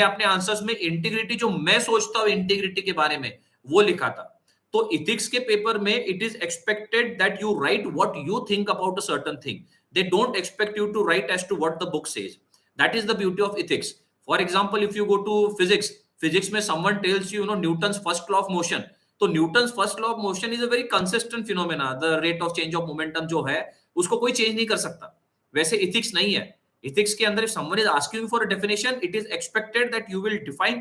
अपने आंसर्स में इंटीग्रिटी जो मैं सोचता हूं इंटीग्रिटी के बारे में वो लिखा था. तो इथिक्स के पेपर में it is expected that you write what you think about a certain thing. They don't expect you to write as to what the book says. That is the beauty of ethics. For example if you go to physics में someone tells you know Newton's first law of motion, तो Newton's first law of motion is a very consistent phenomena, the rate of change of momentum जो है उसको कोई change नहीं कर सकता। वैसे इथिक्स नहीं है, इथिक्स के अंदर if someone is asking for a definition, it is expected that you will define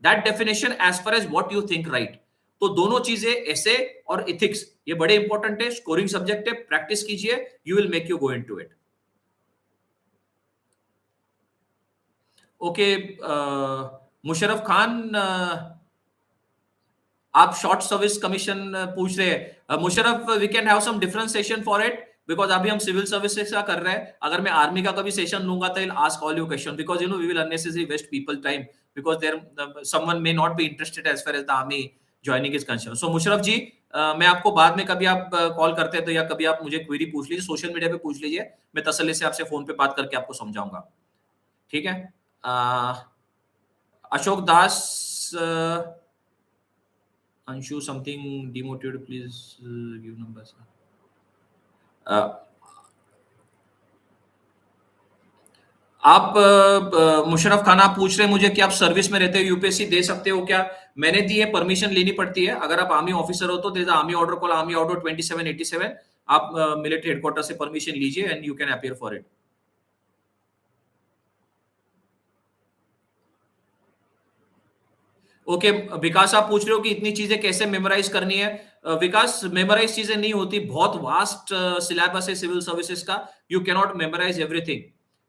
that definition as far as what you think right. तो दोनों चीजें एसे और इथिक्स ये बड़े इंपॉर्टेंट है, स्कोरिंग सब्जेक्ट है, प्रैक्टिस कीजिए, you will make you go into it. Okay, Musharraf Khan, आप शॉर्ट सर्विस कमीशन पूछ रहे हैं। Musharraf, we can have some different session for it, because अभी हम सिविल सर्विसेज का कर रहे हैं। अगर मैं आर्मी का कभी सेशन लूंगा तो ask all you question, because you know we will unnecessary waste people time, because there someone may not be interested as far as the army joining is concern. So Musharraf ji, मैं आपको बाद में कभी आप कॉल करते हैं तो या कभी आप मुझे क्वेरी पूछ लीजिए, सोशल मीडिया पे पूछ लीजिए, मैं तसल्ली से आपसे फोन पे बात करके आपको समझाऊंगा, ठीक है। अशोक दास, Anshu, something demotivated, please give numbers. आप मुशर्रफ खान, आप पूछ रहे हैं मुझे कि आप सर्विस में रहते हो, यूपीएससी दे सकते हो क्या? मैंने दी है, परमिशन लेनी पड़ती है। अगर आप आर्मी ऑफिसर हो तो there is army order call army order 2787, आप मिलिट्री हेडक्वार्टर से परमिशन लीजिए and you can appear for it. Okay, Vikas आप पूछ रहे हो कि इतनी चीजें कैसे मेमोराइज करनी है। विकास, मेमोराइज चीजें नहीं होती, बहुत वास्ट सिलेबस है सिविल सर्विसेज का, you can not memorise everything,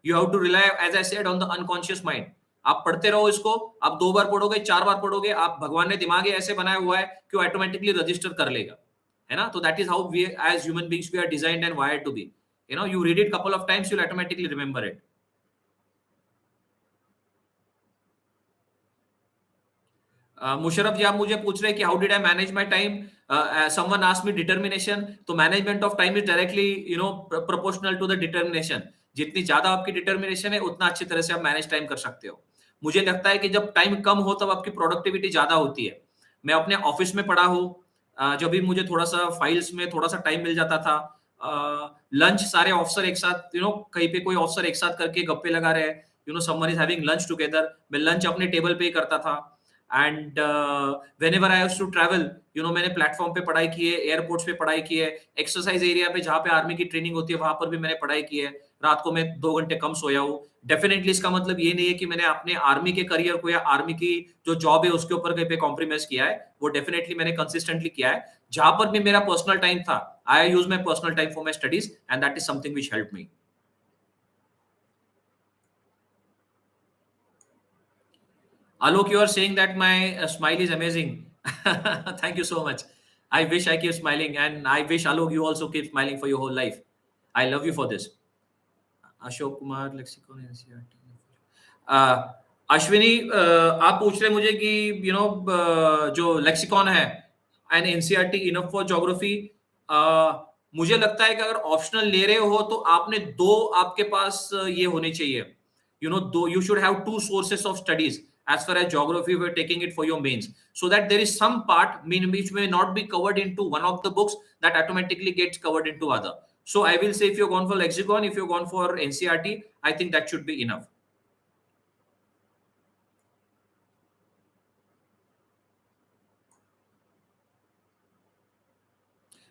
you have to rely as I said on the unconscious mind. आप पढ़ते रहो इसको, आप 2 बार पढ़ोगे, 4 बार पढ़ोगे, आप भगवान ने दिमाग ऐसे बनाया हुआ है कि वो ऑटोमेटिकली रजिस्टर कर लेगा, है ना। तो that is how we as human beings we are designed and wired to be, you know, you read it couple of times, you will automatically remember it. Musharraf ji, आप मुझे पूछ रहे हैं कि how did I manage my time. Someone asked me determination, तो management of time is directly you know proportional to the determination. जितनी ज्यादा आपकी डिटर्मिनेशन है उतना अच्छी तरह से आप मैनेज टाइम कर सकते हो। मुझे लगता है कि जब टाइम कम हो तब आपकी प्रोडक्टिविटी ज्यादा होती है। मैं अपने ऑफिस में पढ़ा हूँ, जब भी मुझे थोड़ा सा फाइल्स में थोड़ा सा टाइम मिल जाता था, लंच सारे ऑफिसर एक साथ, यू नो, कहीं पे कोई ऑफिसर एक साथ करके गप्पे लगा रहे हैं, you know, someone is having lunch together, मैं लंच अपने टेबल पे ही करता था। And whenever I used to travel, you know, मैंने प्लेटफॉर्म पे पढ़ाई की है, एयरपोर्ट्स पे पढ़ाई की है, एक्सरसाइज एरिया पे जहाँ पे आर्मी की ट्रेनिंग होती है वहां पर भी मैंने पढ़ाई की है। रात को मैं 2 घंटे कम सोया हूँ। डेफिनेटली इसका मतलब ये नहीं है कि मैंने अपने आर्मी के करियर को या आर्मी की जो जॉब है उसके ऊपर कहीं पे कॉम्प्रोमाइज किया है, वो डेफिनेटली मैंने कंसिस्टेंटली किया है। जहां पर भी मेरा पर्सनल टाइम था, I use my personal time for my studies and that is something which help me. Alok, you are saying that my smile is amazing. Thank you so much. I wish I keep smiling, and I wish Alok you also keep smiling for your whole life. I love you for this. Ashok Kumar, lexicon NCERT. Ashwini, आप पूछ रहे मुझे कि you know जो lexicon है and NCERT enough for geography. मुझे लगता है कि अगर ऑप्शनल ले रहे हो तो आपने 2 आपके पास ये होने चाहिए, you know, though you should have 2 sources of studies as far as geography we're taking it for your mains, so that there is some part which may not be covered into one of the books that automatically gets covered into other. So I will say if you're gone for lexicon, if you're gone for NCERT, I think that should be enough.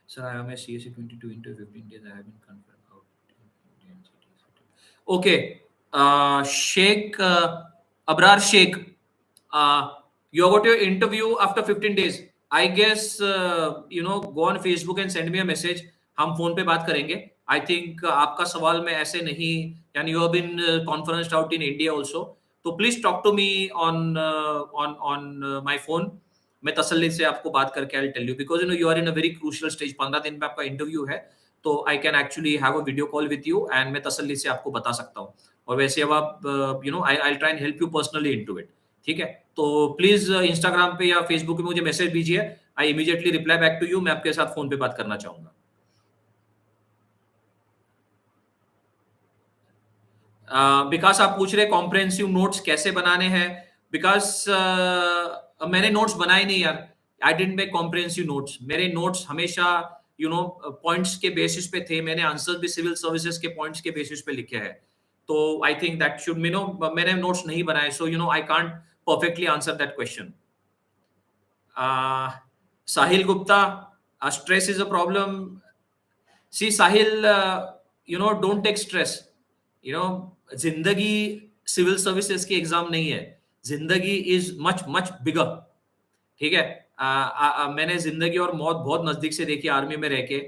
Sir, I am a CSE 22 into 15 days. I have been confirmed out. Okay. Sheikh Abrar Sheikh, you got your interview after 15 days. I guess, you know, go on Facebook and send me a message. हम phone पे बात करेंगे। I think आपका सवाल में ऐसे नहीं, यानी you have been conferenced out in India also, तो please talk to me on on on my phone. मैं तसल्ली से आपको बात करके I tell you, because you know you are in a very crucial stage. 15 दिन में आपका इंटरव्यू है, तो I can actually have a video call with you and मैं तसल्ली से आपको बता सकता हूँ। और वैसे अब आप you know I try and help you personally into it, ठीक है। तो प्लीज इंस्टाग्राम पे या फेसबुक पे मुझे मैसेज दीजिए, I immediately reply back to you. मैं आपके साथ फोन पे बात करना चाहूंगा। विकास, आप पूछ रहे कॉम्प्रिहेंसिव नोट्स कैसे बनाने हैं। विकास, मैंने नोट्स बनाए नहीं यार, I didn't make comprehensive notes. मेरे नोट्स हमेशा यू नो पॉइंट्स के बेसिस पे थे। मैंने आंसर भी सिविल सर्विसेज के पॉइंट्स के बेसिस पे लिखे हैं। तो आई थिंक दैट शुड मैंने नोट्स नहीं बनाए, so I can't perfectly answer that question. Sahil Gupta, stress is a problem. See, Sahil, don't take stress. जिंदगी सिविल सर्विसेज की एग्जाम नहीं है. जिंदगी इज मच मच बिगर. ठीक है. मैंने जिंदगी और मौत बहुत नजदीक से देखी आर्मी में रह के.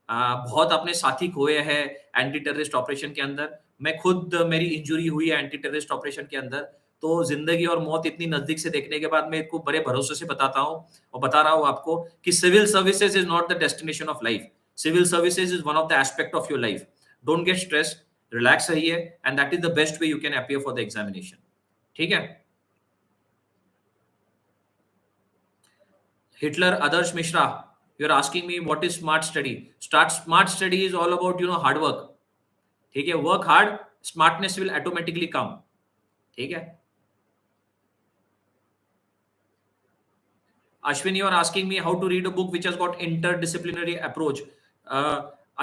बहुत अपने साथी खोए हैं एंटी टेररिस्ट ऑपरेशन के अंदर. मैं खुद, मेरी इंजुरी हुई है एंटी टेररिस्ट ऑपरेशन के अंदर. तो जिंदगी और मौत इतनी नजदीक से देखने के बाद मैं इसको बड़े भरोसे से बताता हूँ और बता रहा हूँ आपको कि civil services is not the destination of life. Civil services is one of the aspect of your life. Don't get stress, relax रहिए, and that is the best way you can appear for the examination. ठीक है. Hitler Adarsh Mishra, you're asking me what is smart study. Smart study is all about hard work. ठीक है. Work hard, smartness will automatically come. ठीक है. Ashwini, you're asking me how to read a book which has got interdisciplinary approach.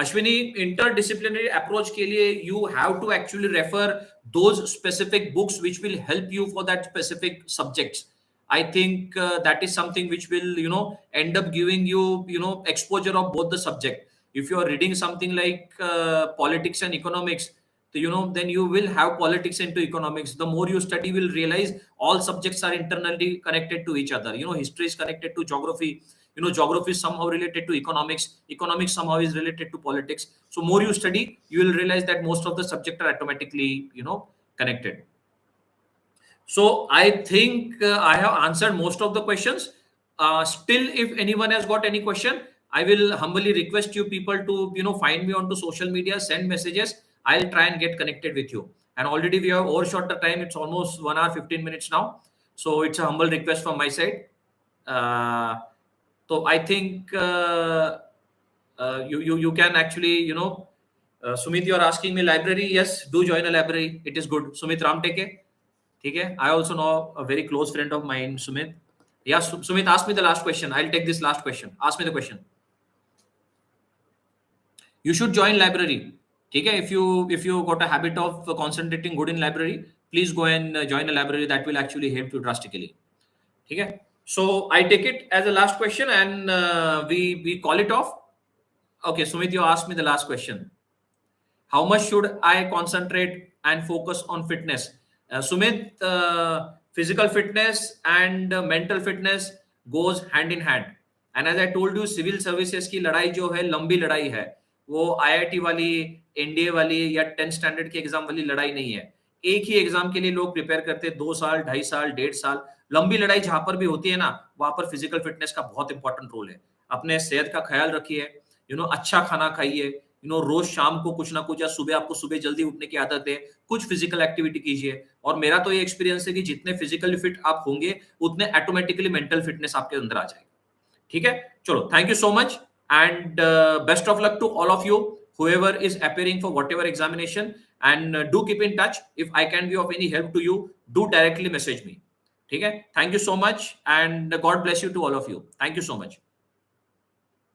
Ashwini, interdisciplinary approach के लिए you have to actually refer those specific books which will help you for that specific subjects. I think that is something which will end up giving you exposure of both the subject. If you are reading something like politics and economics, then you will have politics into economics. The more you study, will realize all subjects are internally connected to each other. History is connected to geography. Geography is somehow related to economics. Economics somehow is related to politics. So more you study, you will realize that most of the subjects are automatically connected. So I think I have answered most of the questions. Still, if anyone has got any question, I will humbly request you people to find me onto social media, send messages. I'll try and get connected with you. And already we have overshot the time. It's almost 1 hour 15 minutes now. So it's a humble request from my side. So I think you can actually Sumit, you're asking me library. Yes, do join a library. It is good. Sumit Ramteke. Okay. I also know a very close friend of mine, Sumit. Yeah, Sumit, ask me the last question. I'll take this last question. Ask me the question. You should join library. Okay. If you got a habit of concentrating good in library, please go and join a library. That will actually help you drastically. Okay. So I take it as a last question, and we call it off. Okay, Sumit, you asked me the last question. How much should I concentrate and focus on fitness? Sumit, physical fitness and mental fitness goes hand in hand. And as I told you, civil services की लड़ाई जो है लंबी लड़ाई है. वो IIT वाली, NDA वाली या 10th स्टैंडर्ड की एग्जाम वाली लड़ाई नहीं है. एक ही एग्जाम के लिए लोग प्रिपेयर करते हैं 2 साल, 2.5 साल, 1.5 साल. लंबी लड़ाई जहां पर भी होती है ना, वहां पर फिजिकल फिटनेस का बहुत इंपॉर्टेंट रोल है. अपने सेहत का ख्याल रखिए, अच्छा खाना खाइए, रोज शाम को कुछ ना कुछ, या सुबह आपको सुबह जल्दी उठने की आदत है, कुछ फिजिकल एक्टिविटी कीजिए. और मेरा तो ये एक्सपीरियंस है कि जितने फिजिकली फिट आप होंगे उतने ऑटोमेटिकली मेंटल फिटनेस आपके अंदर आ जाएगी. ठीक है. चलो, thank you so much and best of luck to all of you whoever is appearing for whatever examination, and do keep in touch. If I can be of any help to you, do directly message me. ठीक है. Thank you so much and God bless you to all of you. Thank you so much.